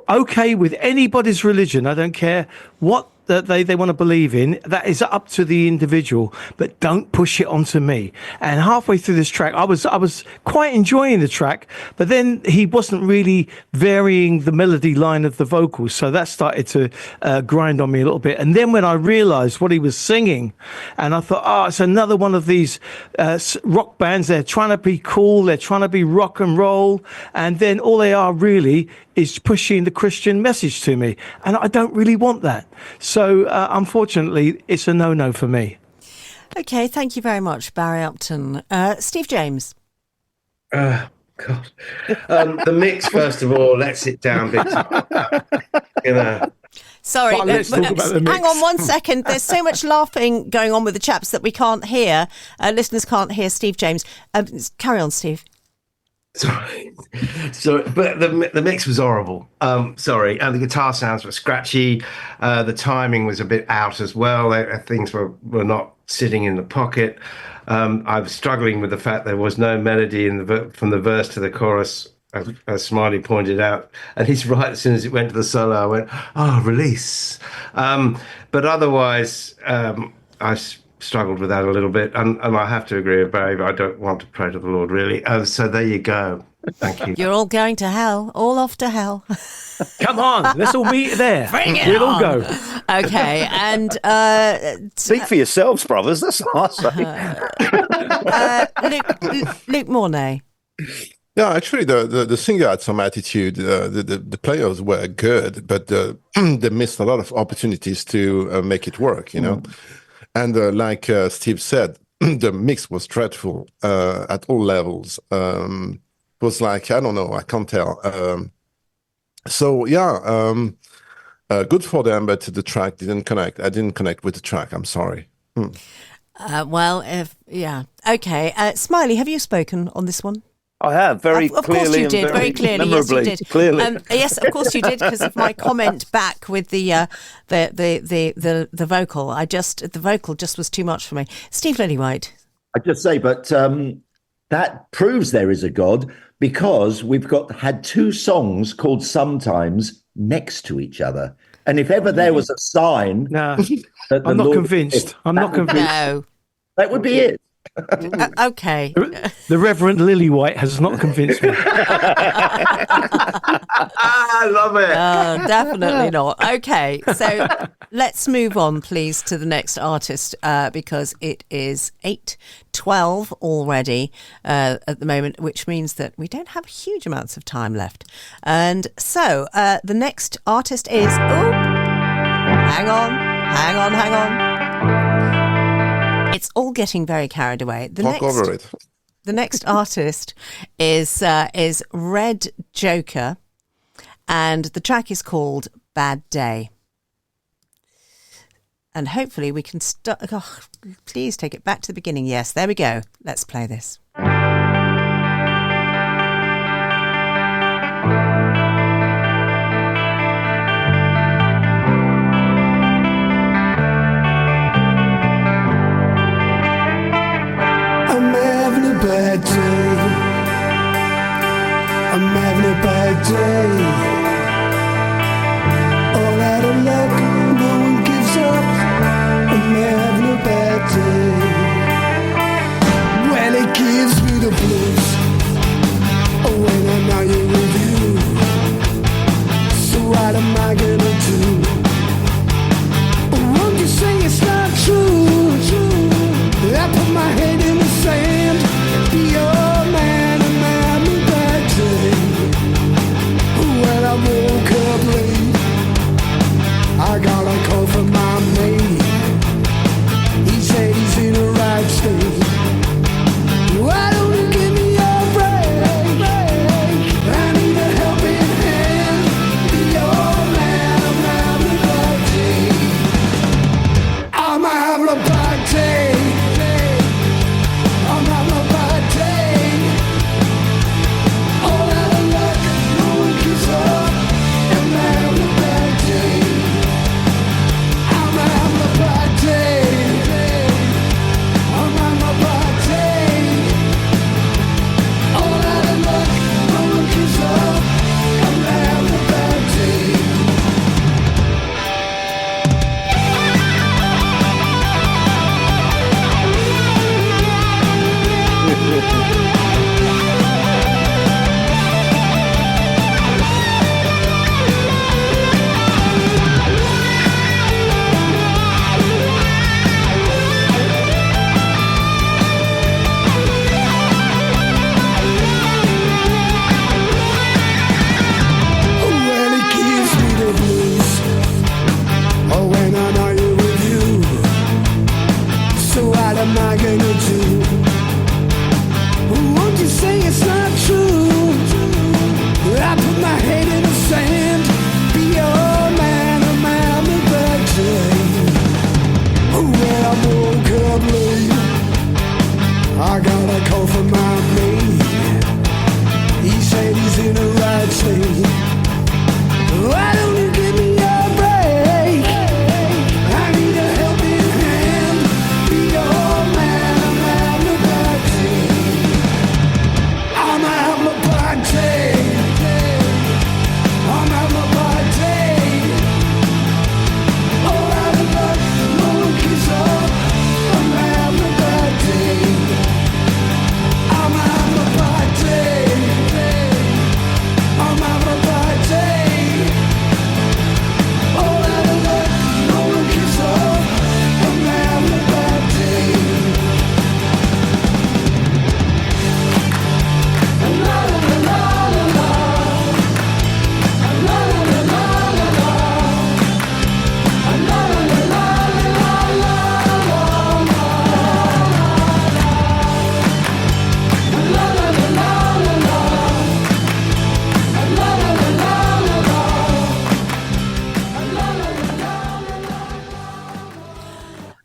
okay with anybody's religion. I don't care what that they want to believe in. That is up to the individual, but don't push it onto me. And halfway through this track, I was quite enjoying the track, but then he wasn't really varying the melody line of the vocals, so that started to grind on me a little bit. And then when I realized what he was singing, and I thought, oh, it's another one of these rock bands. They're trying to be cool, they're trying to be rock and roll, and then all they are really is pushing the Christian message to me, and I don't really want that. So unfortunately, it's a no-no for me. Okay, thank you very much, Barry Upton. Steve James. God. The mix, first of all, lets it down big time. Sorry, Well, let's talk about the mix. hang on 1 second. There's so much laughing going on with the chaps that we can't hear. Listeners can't hear Steve James. Carry on, Steve. Sorry, but the mix was horrible. Sorry, and the guitar sounds were scratchy. The timing was a bit out as well. Things were not sitting in the pocket. I was struggling with the fact there was no melody from the verse to the chorus, as Smiley pointed out. And he's right. As soon as it went to the solo, I went, "Oh, release." But otherwise, I struggled with that a little bit, and I have to agree with Barry. I don't want to pray to the Lord, really. So there you go. Thank you. You're all going to hell, all off to hell. Come on, let's all meet there. We'll all go. Okay, and Speak for yourselves, brothers. That's what I say. Luke Mornay. Yeah, actually, the singer had some attitude. The players were good, but they missed a lot of opportunities to make it work, you know. And like Steve said, the mix was dreadful at all levels. It was like, I don't know, I can't tell. So, yeah, good for them, but the track didn't connect. I didn't connect with the track. I'm sorry. Okay. Smiley, have you spoken on this one? I have very of clearly. Course you did. Very clearly. Memorably, Yes, you did. Clearly. Yes, of course you did, because of my comment back with the vocal. The vocal just was too much for me. Steve Lillywhite. I just say, but that proves there is a God, because we've had two songs called Sometimes next to each other. And if ever there was a sign, that I'm not convinced. I'm not convinced. No. That would be it. Okay. The Reverend Lillywhite has not convinced me. I love it. Definitely not. Okay, so let's move on, please, to the next artist, because it is 8:12 already at the moment, which means that we don't have huge amounts of time left. And so the next artist is... hang on. It's all getting very carried away. The next artist is Red Joker, and the track is called Bad Day. And hopefully we can start... Oh, please take it back to the beginning. Yes, there we go. Let's play this. Bad day. I'm having a bad day. All out of luck, no one gives up. I'm having a bad day. Well, it gives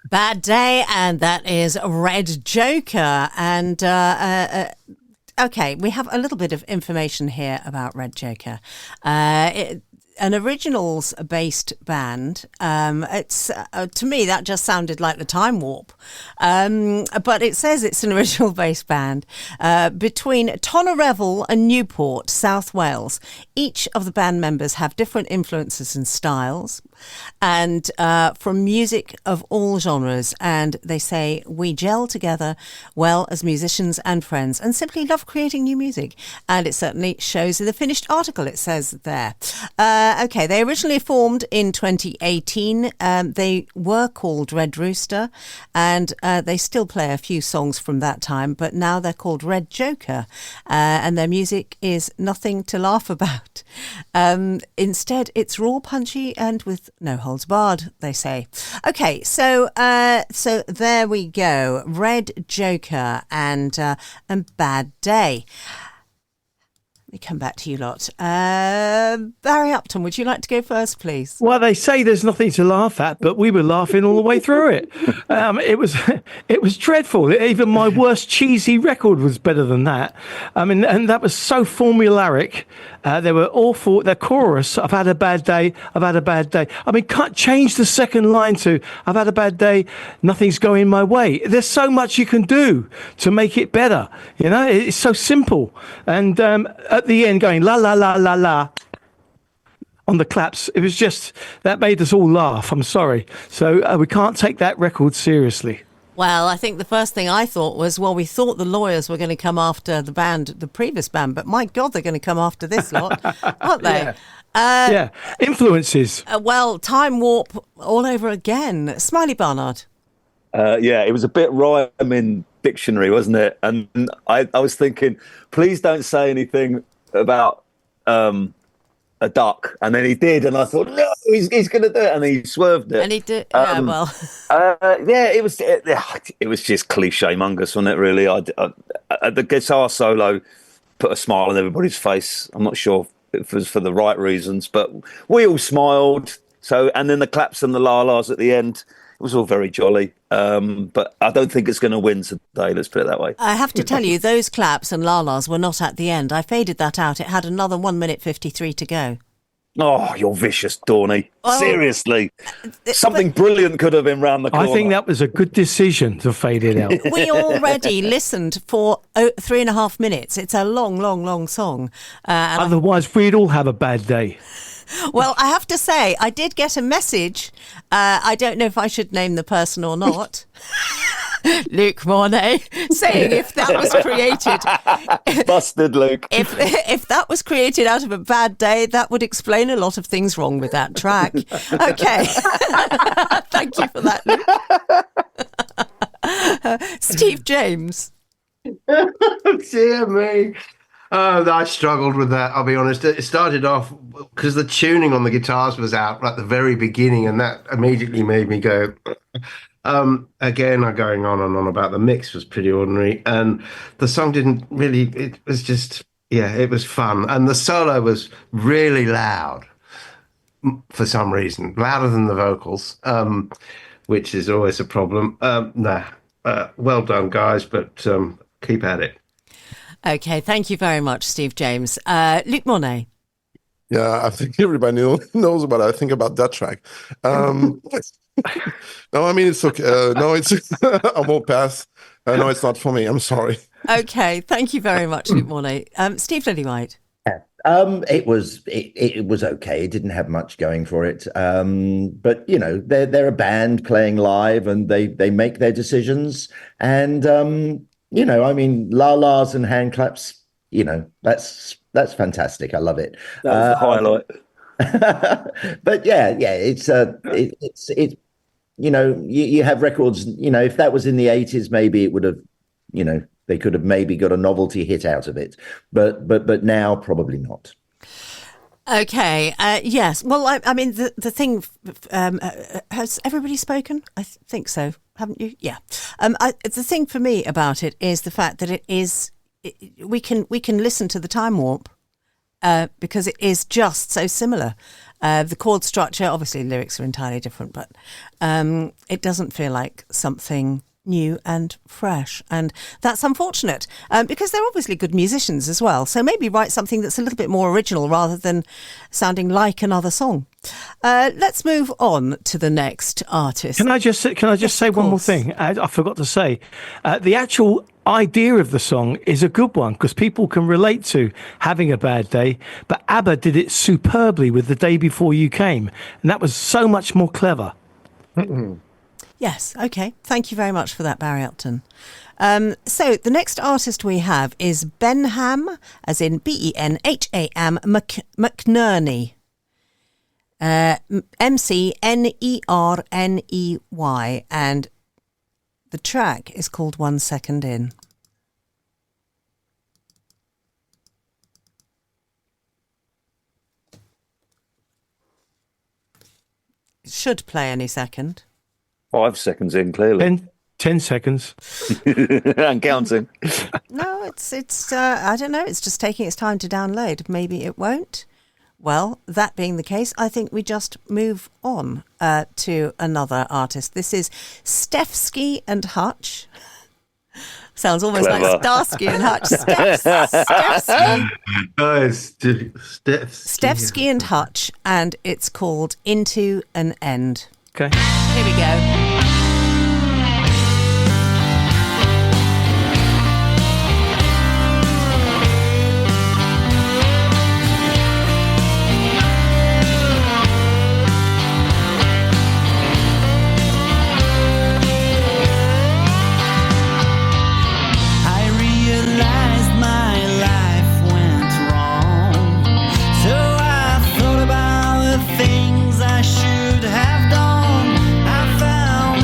Bad Day, and that is Red Joker. And okay, we have a little bit of information here about Red Joker. An originals-based band. It's to me that just sounded like the Time Warp, but it says it's an original-based band between Tonnereval and Newport, South Wales. Each of the band members have different influences and styles, and from music of all genres. And they say we gel together well as musicians and friends, and simply love creating new music. And it certainly shows in the finished article. It says there. Okay, they originally formed in 2018. They were called Red Rooster, and they still play a few songs from that time, but now they're called Red Joker, and their music is nothing to laugh about. Instead, it's raw, punchy, and with no holds barred, they say. Okay, so there we go. Red Joker and Bad Day. Let me come back to you lot. Barry Upton, would you like to go first, please? Well, they say there's nothing to laugh at, but we were laughing all the way through it. It was dreadful. Even my worst cheesy record was better than that. I mean, and that was so formulaic. They were awful. The chorus, I've had a bad day, I've had a bad day. I mean, change the second line to, I've had a bad day, nothing's going my way. There's so much you can do to make it better. You know, it's so simple. And at the end going, la, la, la, la, la, on the claps, it was just, that made us all laugh. I'm sorry. So we can't take that record seriously. Well, I think the first thing I thought was, well, we thought the Lawyers were going to come after the band, the previous band, but my God, they're going to come after this lot, aren't they? Yeah. Influences. Well, Time Warp all over again. Smiley Barnard. Yeah, it was a bit rhyming dictionary, wasn't it? And I was thinking, please don't say anything about a duck, and then he did, and I thought, no, he's going to do it, and he swerved it. And he did, yeah, well. Yeah, it was just cliche mongers, wasn't it, really? The guitar solo put a smile on everybody's face. I'm not sure if it was for the right reasons, but we all smiled. So, and then the claps and the la-las at the end, it was all very jolly. But I don't think it's going to win today, let's put it that way. I have to tell you, those claps and la-las were not at the end. I faded that out. It had another 1 minute 53 to go. Oh, you're vicious, Dorney. Oh, seriously. Something brilliant could have been round the corner. I think that was a good decision to fade it out. We already listened for 3.5 minutes. It's a long, long, long song. Otherwise, we'd all have a bad day. Well, I have to say, I did get a message. I don't know if I should name the person or not. Luke Mornay, saying if that was created... Busted, Luke. If that was created out of a bad day, that would explain a lot of things wrong with that track. Okay. Thank you for that, Luke. Steve James. Dear me. I struggled with that, I'll be honest. It started off because the tuning on the guitars was out at the very beginning, and that immediately made me go... Again, I'm going on and on about the mix was pretty ordinary, and the song didn't really, it was just, yeah, it was fun. And the solo was really loud for some reason, louder than the vocals, which is always a problem. Well done, guys, but keep at it. Okay, thank you very much, Steve James. Luke Mornay. Yeah, I think everybody knows what I think about that track. No, I mean, it's okay. No, it's I won't pass. No, it's not for me. I'm sorry. Okay, thank you very much, Luke Mornay. Steve Lillywhite. It was okay. It didn't have much going for it. But you know, they're a band playing live, and they make their decisions. And you know, I mean, la-las and hand claps. You know, that's fantastic. I love it. That's the highlight. But yeah, it's you know, you have records, you know, if that was in the 80s, maybe it would have, you know, they could have maybe got a novelty hit out of it, but now probably not. Okay. Yes. Well, I mean, the thing, has everybody spoken? I think so. Haven't you? Yeah. The thing for me about it is the fact that we can listen to the Time Warp, because it is just so similar. The chord structure, obviously lyrics are entirely different, but it doesn't feel like something new and fresh. And that's unfortunate because they're obviously good musicians as well. So maybe write something that's a little bit more original rather than sounding like another song. Let's move on to the next artist. Can I just say one more thing? I forgot to say, the actual idea of the song is a good one because people can relate to having a bad day, but ABBA did it superbly with The Day Before You Came, and that was so much more clever. Yes, okay. Thank you very much for that, Barry Upton. So the next artist we have is Benham, as in Benham McNerney. McNerney, and the track is called 1 Second In. It should play any second. 5 seconds in, clearly. 10 seconds. And counting. No, it's I don't know. It's just taking its time to download. Maybe it won't. Well, that being the case, I think we just move on to another artist. This is Stefsky and Hutch. Sounds almost Clever. like Starsky and Hutch. Stefsky. Stefsky and Hutch, and it's called Into an End. Okay. Here we go. Things I should have done. I found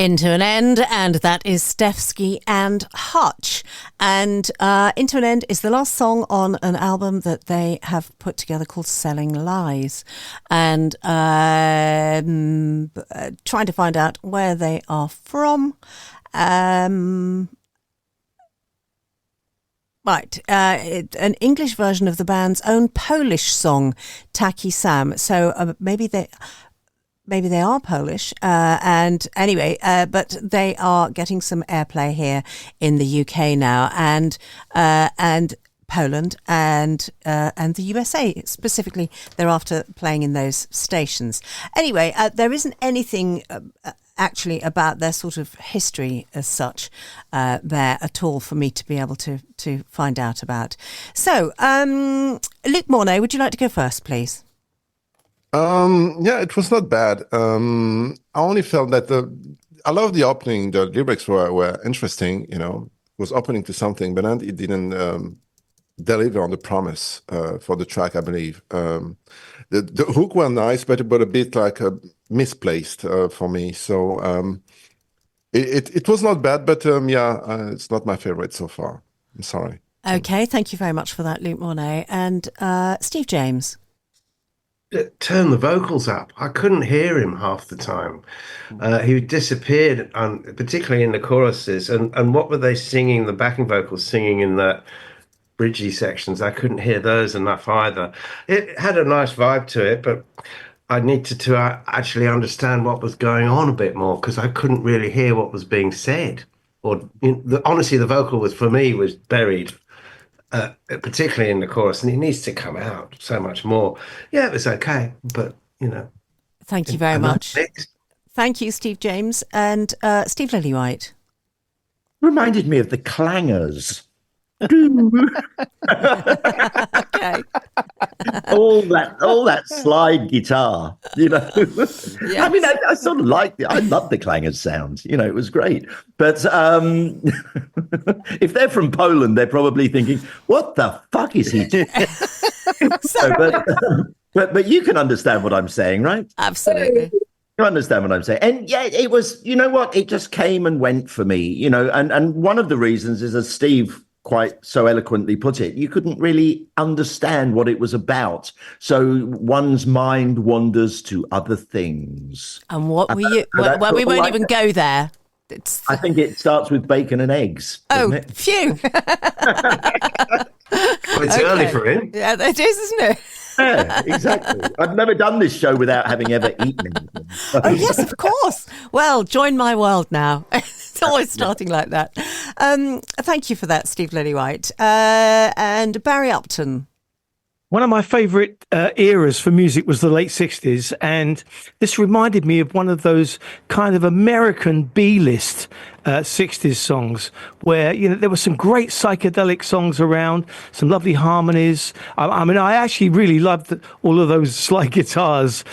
Into an End, and that is Stefsky and Hutch. And Into an End is the last song on an album that they have put together called Selling Lies. And trying to find out where they are from. Right, an English version of the band's own Polish song, Taki Sam. So maybe they are Polish, and anyway, but they are getting some airplay here in the UK now, and Poland and the USA specifically. They're after playing in those stations. Anyway, there isn't anything actually about their sort of history as such there at all for me to be able to find out about. So, Luke Mornay, would you like to go first, please? Yeah, it was not bad. I only felt that I love the opening. The lyrics were interesting. You know, it was opening to something, but then it didn't deliver on the promise for the track. I believe the hook were nice, but a bit like misplaced for me. So it was not bad, but it's not my favorite so far. I'm sorry. Okay, thank you very much for that, Luke Mornay. And Steve James. Turn the vocals up. I couldn't hear him half the time. He disappeared, particularly in the choruses. And what were they singing, the backing vocals singing in that bridgy sections? I couldn't hear those enough either. It had a nice vibe to it, but I needed to actually understand what was going on a bit more, because I couldn't really hear what was being said. Or honestly, the vocal was buried. Particularly in the chorus, and it needs to come out so much more. Yeah, it was okay, but Thank you very much. Thank you, Steve James. And Steve Lillywhite. Reminded me of the Clangers. Okay. all that slide guitar, Yes. I mean, I sort of liked it. I loved the Clangers sound. It was great. But if they're from Poland, they're probably thinking, "What the fuck is he doing?" But you can understand what I'm saying, right? Absolutely. You understand what I'm saying? And yeah, it was. You know what? It just came and went for me. And one of the reasons is, as Steve quite so eloquently put it, you couldn't really understand what it was about. So one's mind wanders to other things. And what were you? Well, we won't even go there. I think it starts with bacon and eggs. Oh, phew. Well, it's early for him. Yeah, it is, isn't it? Yeah, exactly. I've never done this show without having ever eaten anything. Oh, yes, of course. Well, join my world now. It's always starting like that. Thank you for that, Steve Lillywhite. And Barry Upton. One of my favourite eras for music was the late 60s, and this reminded me of one of those kind of American B-list 60s songs where, there were some great psychedelic songs around, some lovely harmonies. I mean, I actually really loved all of those slide guitars,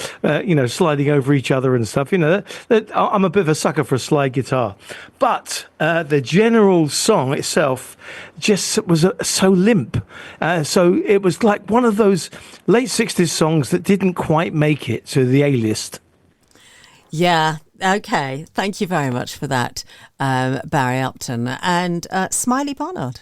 sliding over each other and stuff. I'm a bit of a sucker for a slide guitar. But the general song itself just was so limp. So it was like one of those late 60s songs that didn't quite make it to the A-list. Yeah. Okay. Thank you very much for that, Barry Upton. And Smiley Barnard.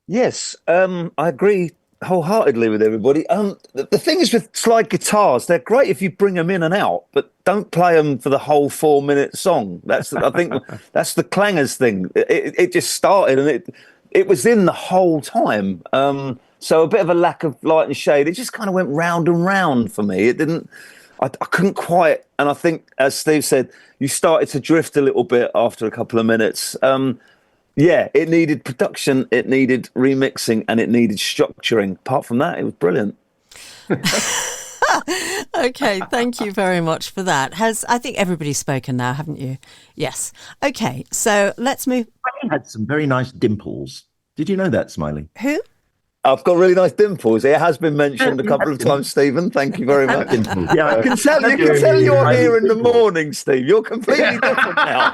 Yes, I agree wholeheartedly with everybody. The thing is with slide guitars, they're great if you bring them in and out, but don't play them for the whole 4-minute song. I think that's the Clangers thing. It just started and it was in the whole time. So a bit of a lack of light and shade. It just kind of went round and round for me. It didn't. I couldn't quite, and I think, as Steve said, you started to drift a little bit after a couple of minutes. It needed production, it needed remixing, and it needed structuring. Apart from that, it was brilliant. Okay, thank you very much for that. I think everybody's spoken now, haven't you? Yes. Okay, so let's move. He had some very nice dimples. Did you know that, Smiley? Who? I've got really nice dimples. It has been mentioned a couple of times, Stephen. Thank you very much. Yeah, I can tell you're here in the morning, Steve. You're completely different now.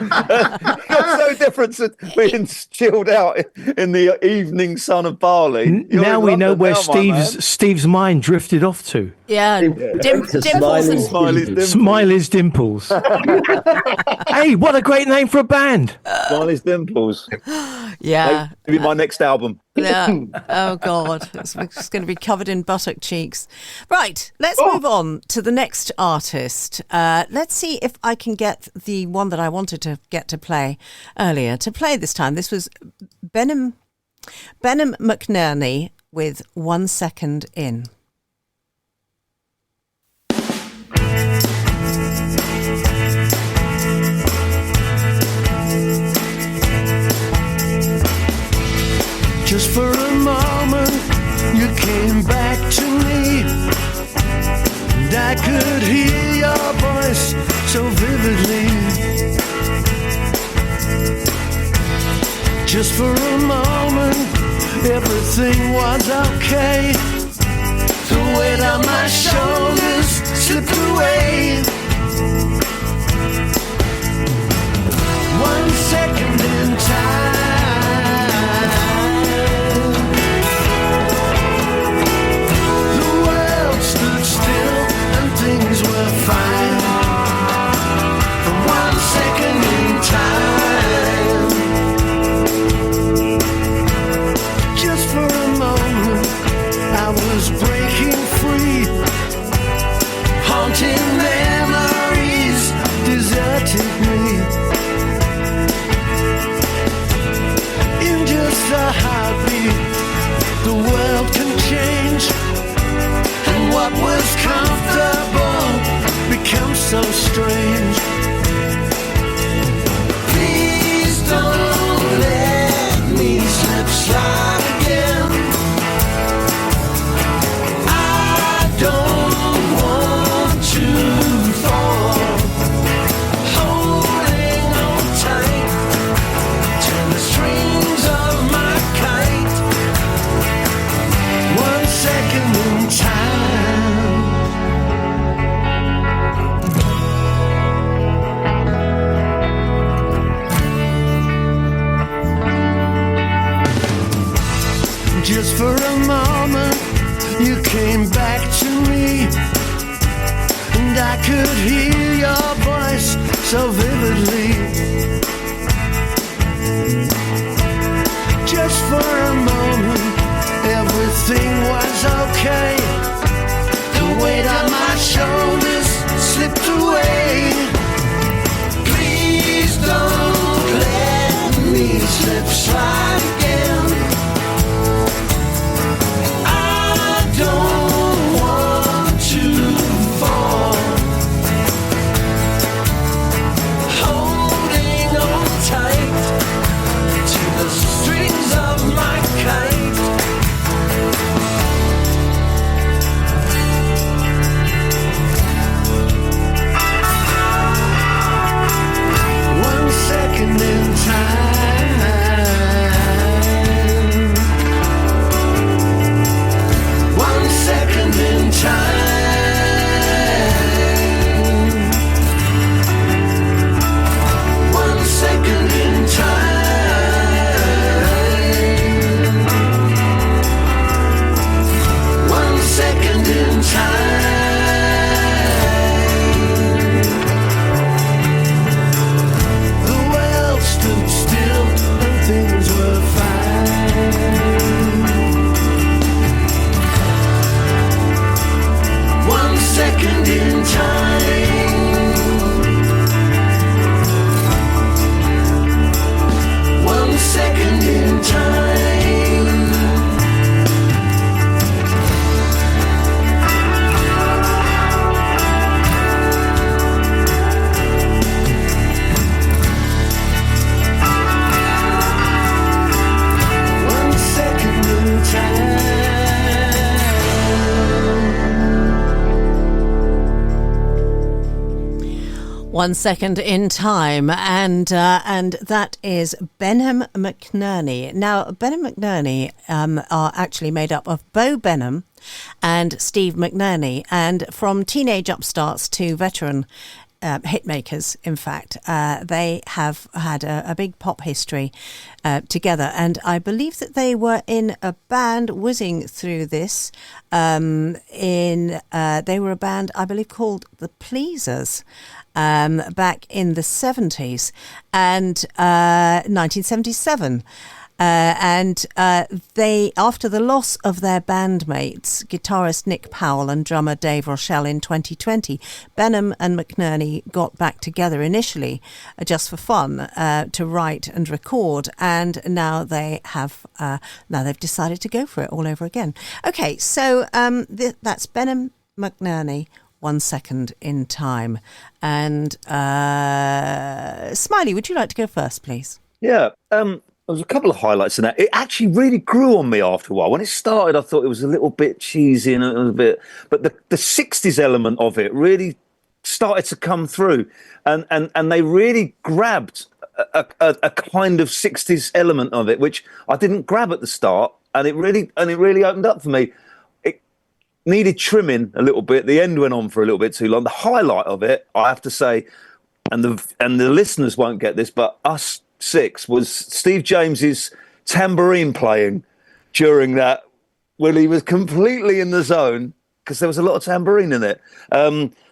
You're so different to being chilled out in the evening sun of Bali. Now we know where Steve's mind drifted off to. Yeah, Smiley's dimples. Hey, what a great name for a band! Smiley's dimples. Yeah, maybe my next album. Yeah. Oh God, it's going to be covered in buttock cheeks. Right, let's move on to the next artist. Let's see if I can get the one that I wanted to get to play earlier to play this time. This was Benham McNerney with 1 Second In. Just for a moment, you came back to me, and I could hear your voice so vividly. Just for a moment, everything was okay. The weight on my shoulders slipped away. 1 second in time. Things were fine for 1 second in time. Just for a moment, I was breaking free. Haunting memories deserted me. In just a heartbeat, the world can change. And what was comfortable becomes so strange. Please don't let me slip slide again. I don't want to fall. Holding on tight to the strings of my kite. 1 second in time. Just for a moment, you came back to me, and I could hear your voice so vividly. Just for a moment, everything was okay. The weight on my shoulders slipped away. Please don't let me slip slide again. Don't want to fall. Holding on tight to the strings of my kite. 1 second in time, and that is Benham McNerney. Now, Benham McNerney are actually made up of Bo Benham and Steve McNerney, and from teenage upstarts to veteran hitmakers, in fact, they have had a big pop history together, and I believe that they were in a band whizzing through this. They were a band, I believe, called the Pleasers. Back in the 70s and 1977. They, after the loss of their bandmates, guitarist Nick Powell and drummer Dave Rochelle in 2020, Benham and McNerney got back together initially just for fun to write and record, and now they have they've decided to go for it all over again. Okay, so that's Benham McNerney. 1 second in time. And Smiley, would you like to go first, please? Yeah, there was a couple of highlights in that. It actually really grew on me after a while. When it started, I thought it was a little bit cheesy and a bit, but the 60s element of it really started to come through, and they really grabbed a kind of 60s element of it, which I didn't grab at the start, and it really opened up for me. Needed trimming a little bit. The end went on for a little bit too long. The highlight of it, I have to say, and the listeners won't get this, but us six, was Steve James's tambourine playing during that, when he was completely in the zone, because there was a lot of tambourine in it.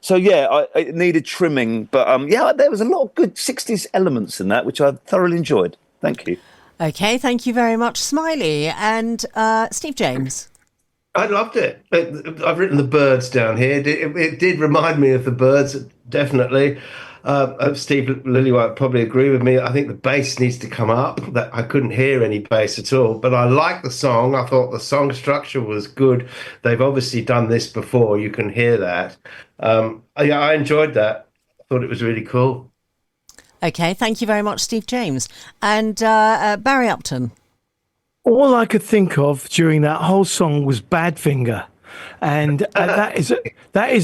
So yeah, it needed trimming, but yeah, there was a lot of good 60s elements in that, which I thoroughly enjoyed. Thank you. Okay, thank you very much, Smiley. And Steve James. I loved it. I've written the Birds down here. It did remind me of the Birds, definitely. Steve Lillywhite probably agree with me. I think the bass needs to come up. That I couldn't hear any bass at all, but I liked the song. I thought the song structure was good. They've obviously done this before. You can hear that. Yeah, I enjoyed that. I thought it was really cool. Okay, thank you very much, Steve James. And Barry Upton. All I could think of during that whole song was Badfinger. And that is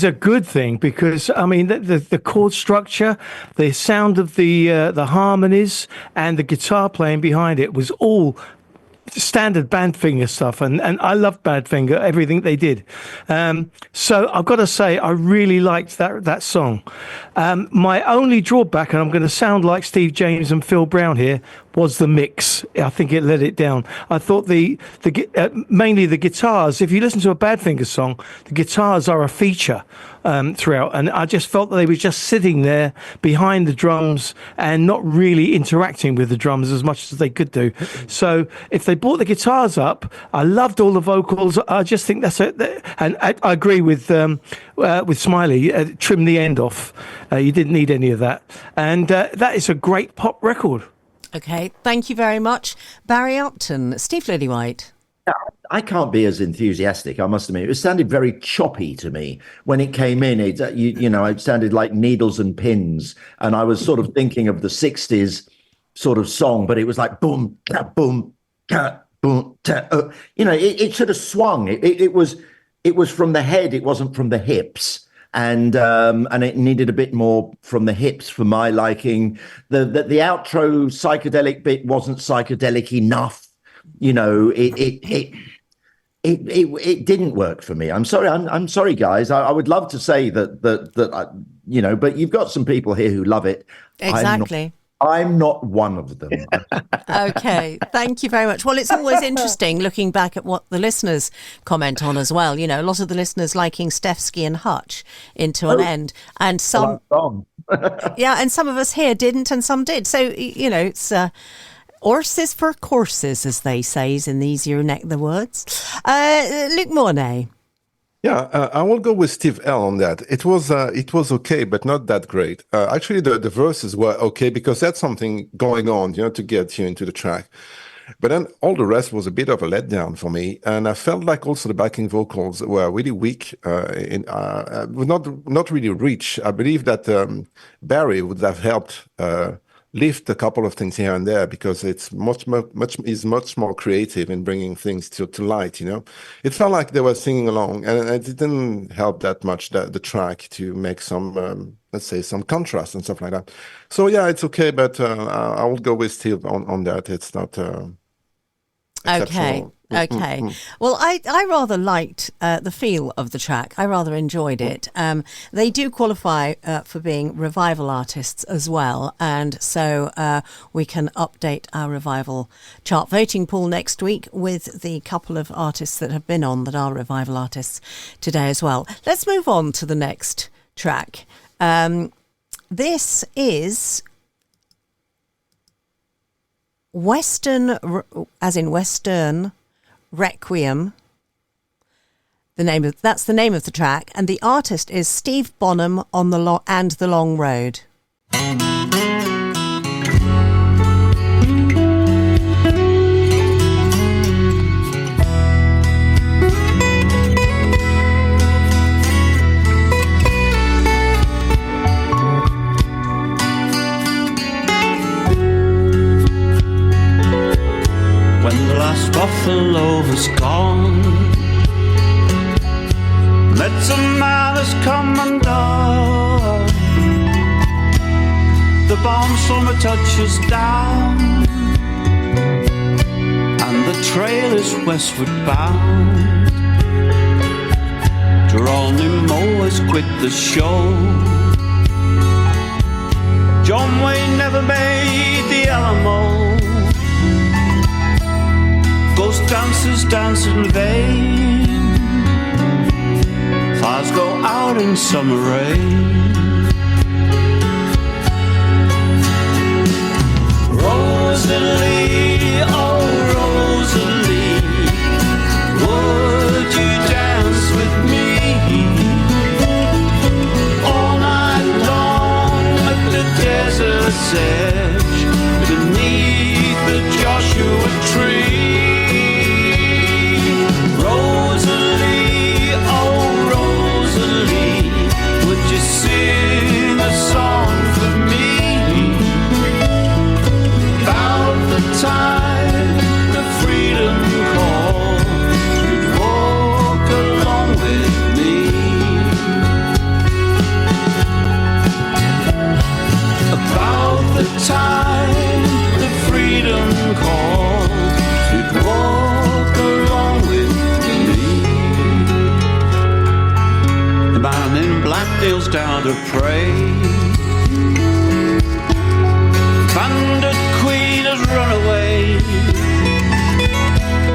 a good thing, because I mean the chord structure, the sound of the harmonies, and the guitar playing behind it was all standard Badfinger stuff, and I love Badfinger, everything they did. So I've got to say I really liked that song. My only drawback, and I'm going to sound like Steve James and Phil Brown here, was the mix. I think it let it down. I thought mainly the guitars, if you listen to a Badfinger song, the guitars are a feature throughout, and I just felt that they were just sitting there behind the drums and not really interacting with the drums as much as they could do. So if they brought the guitars up, I loved all the vocals. I just think that's it. And I agree with Smiley. Trim the end off. You didn't need any of that. And that is a great pop record. Okay, thank you very much. Barry Upton. Steve Lillywhite. I can't be as enthusiastic, I must admit. It sounded very choppy to me when it came in. It it sounded like needles and pins, and I was sort of thinking of the 60s sort of song, but it was like boom, ta, boom, ta, boom, ta. It should have swung. It was from the head. It wasn't from the hips. And it needed a bit more from the hips for my liking. The outro psychedelic bit wasn't psychedelic enough. It didn't work for me. I'm sorry. I'm sorry, guys. I would love to say that but you've got some people here who love it. Exactly. I'm not one of them. Okay, thank you very much. Well, it's always interesting looking back at what the listeners comment on as well. A lot of the listeners liking Stefsky and Hutch into an end, and some, yeah, and some of us here didn't, and some did. So it's horses for courses, as they say, in these your neck of the woods. Luke Mornay. Yeah, I will go with Steve L on that. It was okay, but not that great. Actually, the verses were okay, because that's something going on, to get you into the track. But then all the rest was a bit of a letdown for me, and I felt like also the backing vocals were really weak, not really rich. I believe that Barry would have helped lift a couple of things here and there, because it's much more creative in bringing things to light. It felt like they were singing along, and it didn't help that much the track to make some let's say, some contrast and stuff like that. So yeah, it's okay, but I will go with Steve on that. It's not exceptional. Okay. Well, I rather liked the feel of the track. I rather enjoyed it. They do qualify for being revival artists as well. And so we can update our revival chart voting pool next week with the couple of artists that have been on that are revival artists today as well. Let's move on to the next track. This is Western, as in Western Requiem. That's the name of the track, and the artist is Steve Bonham on the Long Road. When the last buffalo was gone, medicine man has come undone. The balm summer touches down, and the trail is westward bound. Geronimo has quit the show. John Wayne never made the Alamo. Ghost dancers dance in vain. Fires go out in summer rain. Rosalie, oh Rosalie, would you dance with me all night long at the desert's edge beneath the Joshua tree? Sing a song for me about the time the freedom call. You'd walk along with me about the time the freedom call. You'd walk along with me. The man in black kneels down to pray. Bandit queen has run away,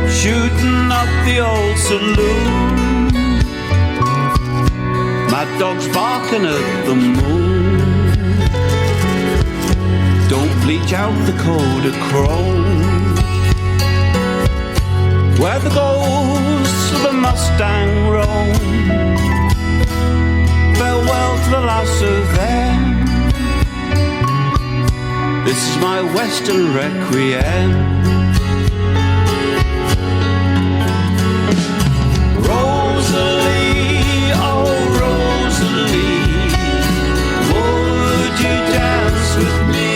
shooting up the old saloon. Mad dogs barking at the moon. Don't bleach out the Kodachrome, where the ghosts of the Mustang roam. Farewell to the last of them. This is my Western Requiem. Rosalie, oh Rosalie, would you dance with me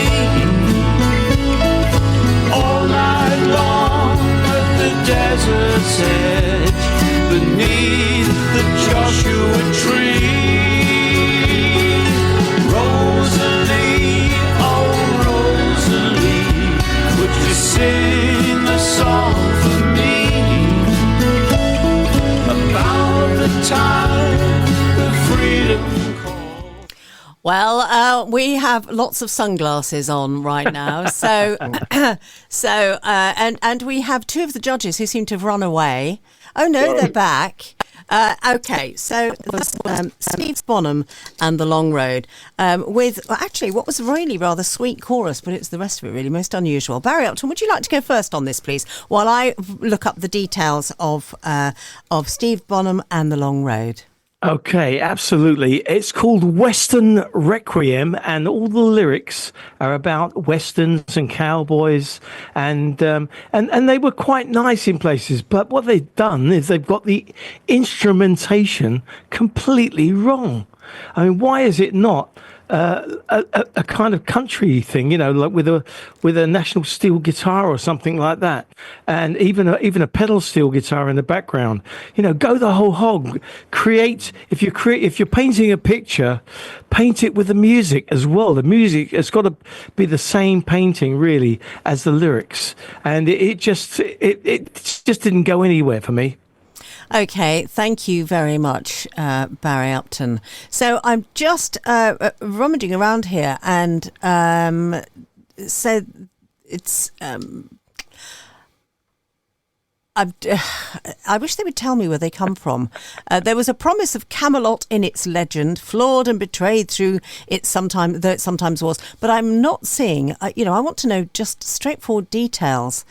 all night long at the desert's edge beneath the Joshua tree? Sing a song for me about the time the freedom call. Well, we have lots of sunglasses on right now, so and we have two of the judges who seem to have run away. Oh no, they're back. Okay, so it was Steve Bonham and The Long Road with actually what was a really rather sweet chorus, but it's the rest of it really most unusual. Barry Upton, would you like to go first on this, please, while I look up the details of Steve Bonham and The Long Road? Okay, absolutely. It's called Western Requiem, and all the lyrics are about westerns and cowboys, and they were quite nice in places. But what they've done is they've got the instrumentation completely wrong. I mean, why is it not a kind of country thing, like with a National Steel guitar or something like that, and even a pedal steel guitar in the background. Go the whole hog. Create if you're painting a picture, paint it with the music as well. The music has got to be the same painting really as the lyrics, and it just didn't go anywhere for me. Okay, thank you very much, Barry Upton. So I'm just rummaging around here, and so it's. I wish they would tell me where they come from. There was a promise of Camelot in its legend, flawed and betrayed through it though it sometimes was. But I'm not seeing. I want to know just straightforward details.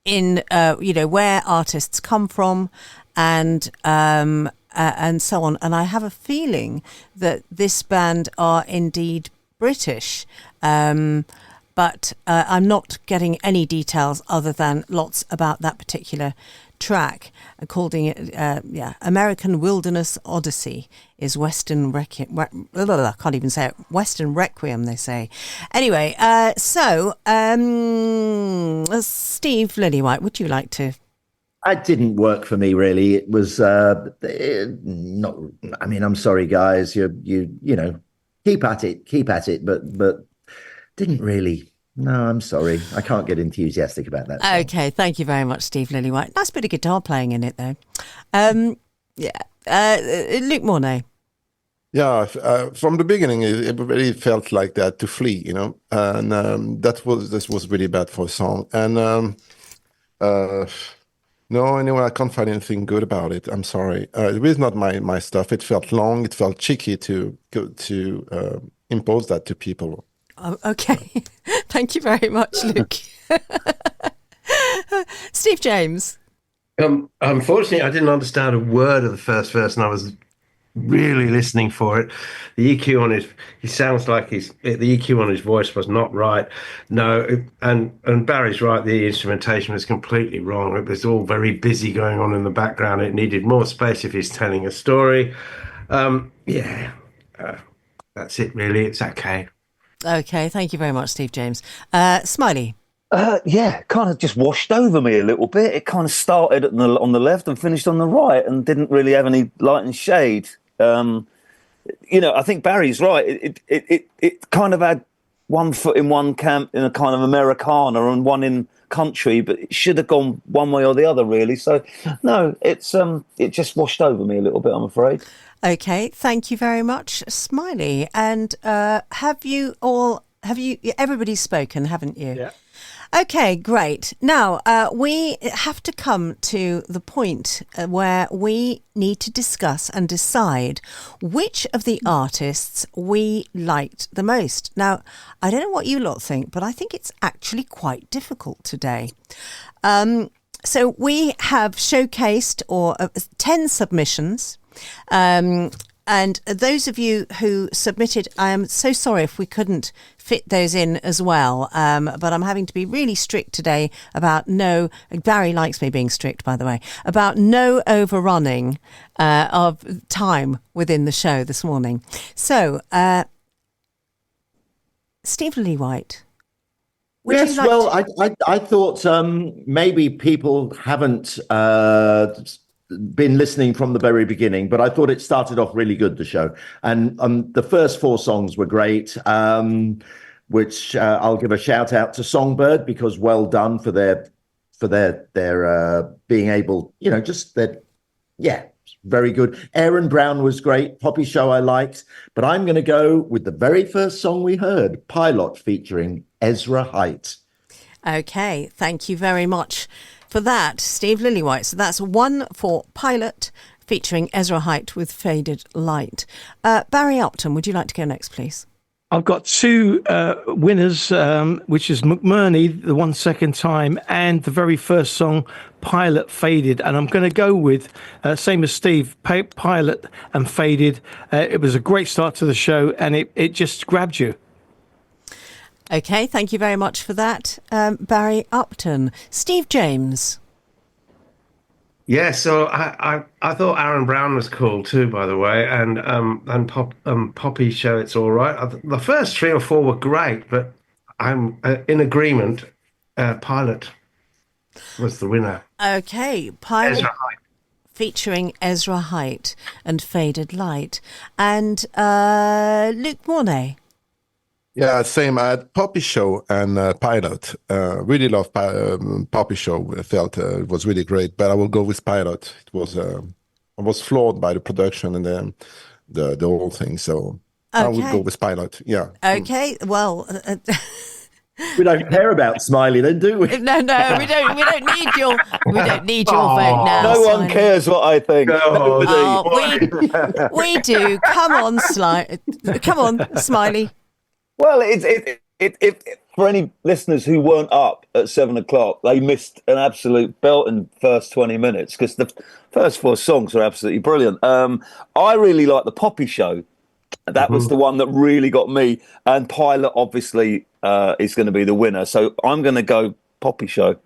In where artists come from and so on, and I have a feeling that this band are indeed British, but I'm not getting any details other than lots about that particular track, calling it American Wilderness Odyssey is Western Requiem. I can't even say it. Western Requiem, they say. Anyway, so Steve Lillywhite, would you like to? It didn't work for me really. It was not. I mean, I'm sorry, guys. You keep at it, but didn't really. No, I'm sorry. I can't get enthusiastic about that song. Okay, thank you very much, Steve Lillywhite. Nice bit of guitar playing in it, though. Luke Mornay. Yeah, from the beginning, it really felt like that to Flea, and this was really bad for a song. And no, anyway, I can't find anything good about it. I'm sorry. It was not my stuff. It felt long. It felt cheeky to impose that to people. Oh, okay. Thank you very much, Luke. Steve James. Unfortunately, I didn't understand a word of the first verse, and I was really listening for it. The EQ on he sounds like the EQ on his voice was not right. No, and Barry's right. The instrumentation was completely wrong. It was all very busy going on in the background. It needed more space if he's telling a story. That's it. Really, it's okay. Okay, thank you very much, Steve James. Smiley. Kind of just washed over me a little bit. It kind of started on the left and finished on the right, and didn't really have any light and shade. I think Barry's right. It kind of had one foot in one camp in a kind of Americana and one in country, but it should have gone one way or the other, really. So, no, it just washed over me a little bit, I'm afraid. Okay, thank you very much, Smiley. And everybody's spoken, haven't you? Yeah. Okay, great. Now, we have to come to the point where we need to discuss and decide which of the artists we liked the most. Now, I don't know what you lot think, but I think it's actually quite difficult today. So we have showcased 10 submissions. And those of you who submitted, I am so sorry if we couldn't fit those in as well. But I'm having to be really strict today about Barry likes me being strict, by the way, about no overrunning of time within the show this morning. So, Steve Lillywhite. Yes, I thought maybe people haven't been listening from the very beginning, but I thought it started off really good, the show. And the first 4 songs were great, which I'll give a shout out to Songbird, because well done for their being able, very good. Aaron Brown was great. Poppy Show I liked, but I'm going to go with the very first song we heard, Pilot, featuring Ezra Hite. Okay, thank you very much for that, Steve Lillywhite. So that's 1 for Pilot, featuring Ezra Hite with Faded Light. Barry Upton, would you like to go next, please? I've got 2 winners, which is McMurney, the 1 Second Time, and the very first song, Pilot, Faded. And I'm going to go with, same as Steve, Pilot and Faded. It was a great start to the show, and it just grabbed you. Okay, thank you very much for that, Barry Upton. Steve James. Yeah, so I thought Aaron Brown was cool too, by the way, and Poppy Show, It's All Right. The first 3 or 4 were great, but I'm in agreement. Pilot was the winner. Okay, Pilot Ezra Hite. featuring Ezra Hite and Faded Light, and Luke Mornay. Yeah, same. I had Poppy Show and Pilot. Really loved Poppy Show. I felt it was really great, but I will go with Pilot. It was I was floored by the production and the whole thing, so I would go with Pilot. Yeah. Okay, well. We don't care about Smiley, then, do we? No, we don't. We don't need your vote now. No one Smiley. cares what I think. We do. Come on, Smiley. Well, it for any listeners who weren't up at 7 o'clock, they missed an absolute belting first 20 minutes because the first 4 songs are absolutely brilliant. I really like the Poppy Show. That was the one that really got me. And Pilot, obviously, is going to be the winner. So I'm going to go Poppy Show.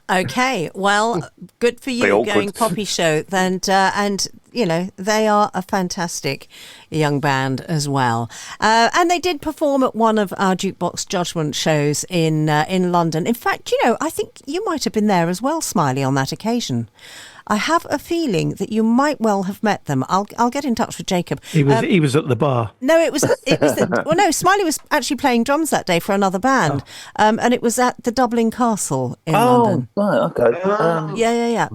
Okay, well, good for you going Poppy Show. And you know, they are a fantastic young band as well. And they did perform at one of our Jukebox Judgement shows in London. In fact, you know, I think you might have been there as well, Smiley, on that occasion. I have a feeling that you might well have met them. I'll get in touch with Jacob. He was at the bar. No, it was well, no, Smiley was actually playing drums that day for another band, and it was at the Dublin Castle in London. Right, okay. Yeah.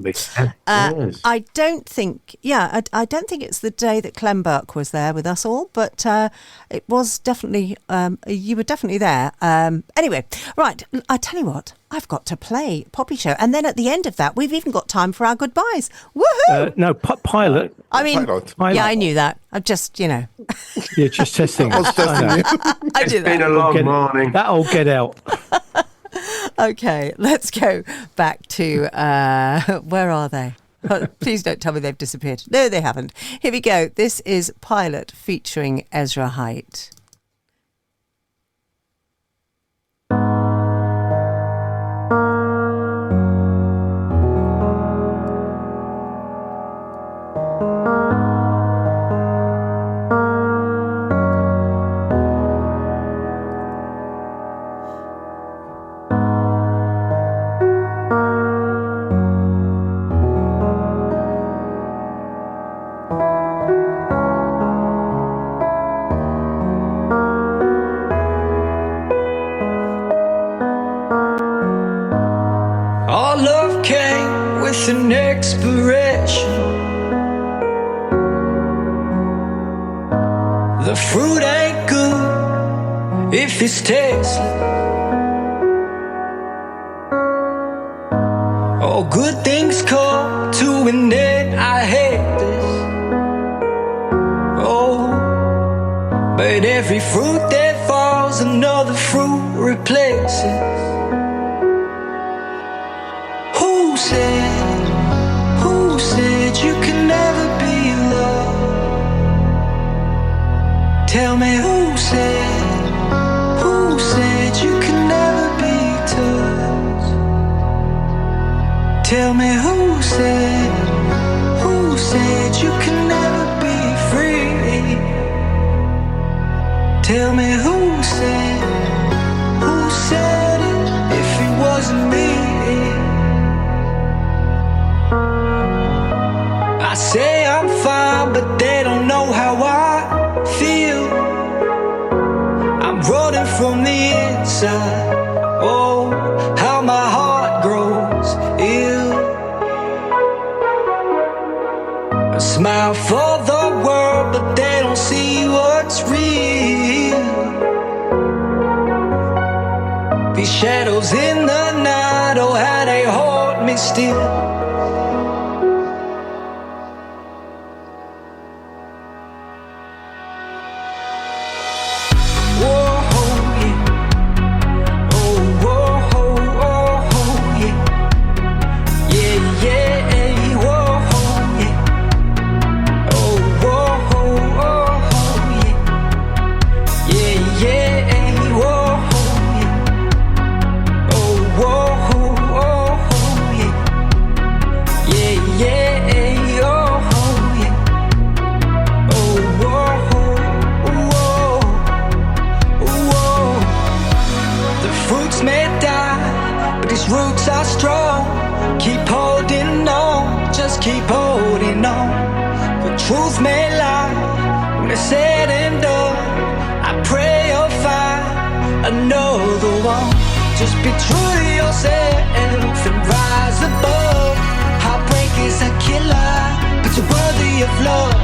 I don't think it's the day that Clem Burke was there with us all, but it was definitely you were definitely there. Anyway, right. I tell you what. I've got to play Poppy Show. And then at the end of that, we've even got time for our goodbyes. Woohoo! No, Pilot. I mean, Pilot. yeah, I knew that. I just, you know. You're just testing. I was testing you. I do It's been that. a long morning. That'll get out. Okay, let's go back to, where are they? Please don't tell me they've disappeared. No, they haven't. Here we go. This is Pilot featuring Ezra Hite. Our love came with an expiration. The fruit ain't good if it's tasteless. All good things come to an end. I hate this. Oh, but every fruit that falls, another fruit replaces. Who said you can never be loved? Tell me who said you can never be touched? Tell me who said you can never be free? Tell me who said it if it wasn't me? I say I'm fine, but they don't know how I feel. I'm running from the inside. Oh, how my heart grows ill. I smile for the world, but they don't see what's real. These shadows in the night, oh, how they haunt me still. Just be true to yourself and rise above. Heartbreak is a killer, but you're worthy of love.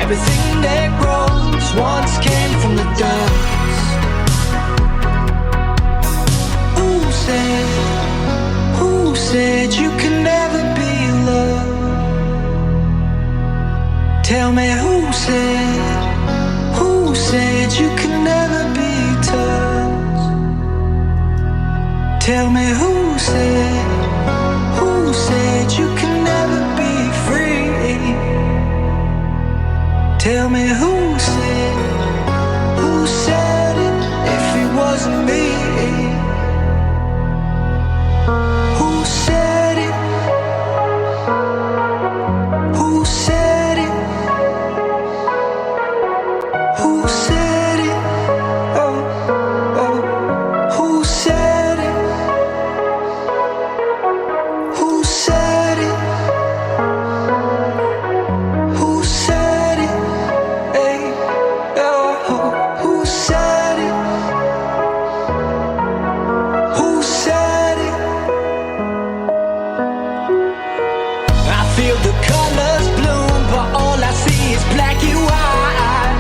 Everything that grows once came from the dust. Who said you can never be loved? Tell me who said you can never be touched? Tell me who said you can never be free? Tell me who said it if it wasn't me? Who said it? Who said it? Who said it? Oh, oh, who said it? Who said it? Who said it? Hey, oh, who said it? Who said it? I feel the colors bloom, but all I see is black and white.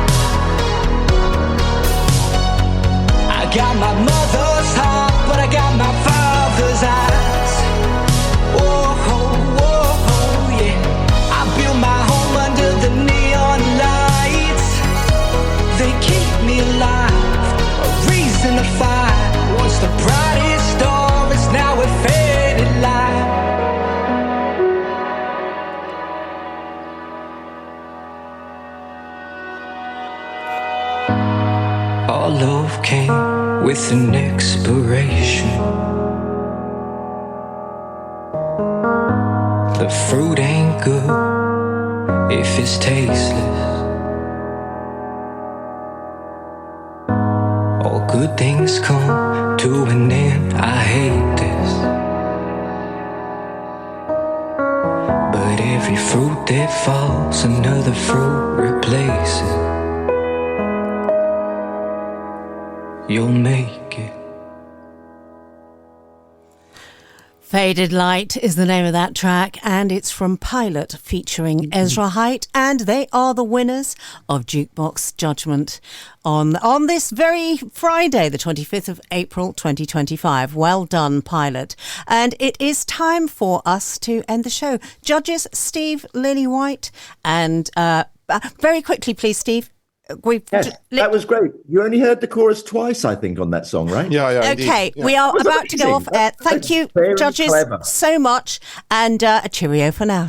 I got my mother's heart, but I got my father's eyes. Oh, oh, oh, oh, yeah. I built my home under the neon lights. They keep me alive, a reason to fight. Once the brightest star is now a faded light. Our love came with an expiration. The fruit ain't good if it's tasteless. All good things come to an end. I hate this, but every fruit that falls, another fruit replaces. You'll make it. Faded Light is the name of that track, and it's from Pilot featuring Ezra Height, and they are the winners of Jukebox Judgement on this very Friday, the 25th of April 2025. Well done, Pilot. And it is time for us to end the show. Judges Steve, Lillywhite, and very quickly, please, Steve. That was great. You only heard the chorus twice, I think, on that song, right? Yeah. Okay, indeed. we are about to go off air. Thank you, Very judges, clever. so much, and a cheerio for now.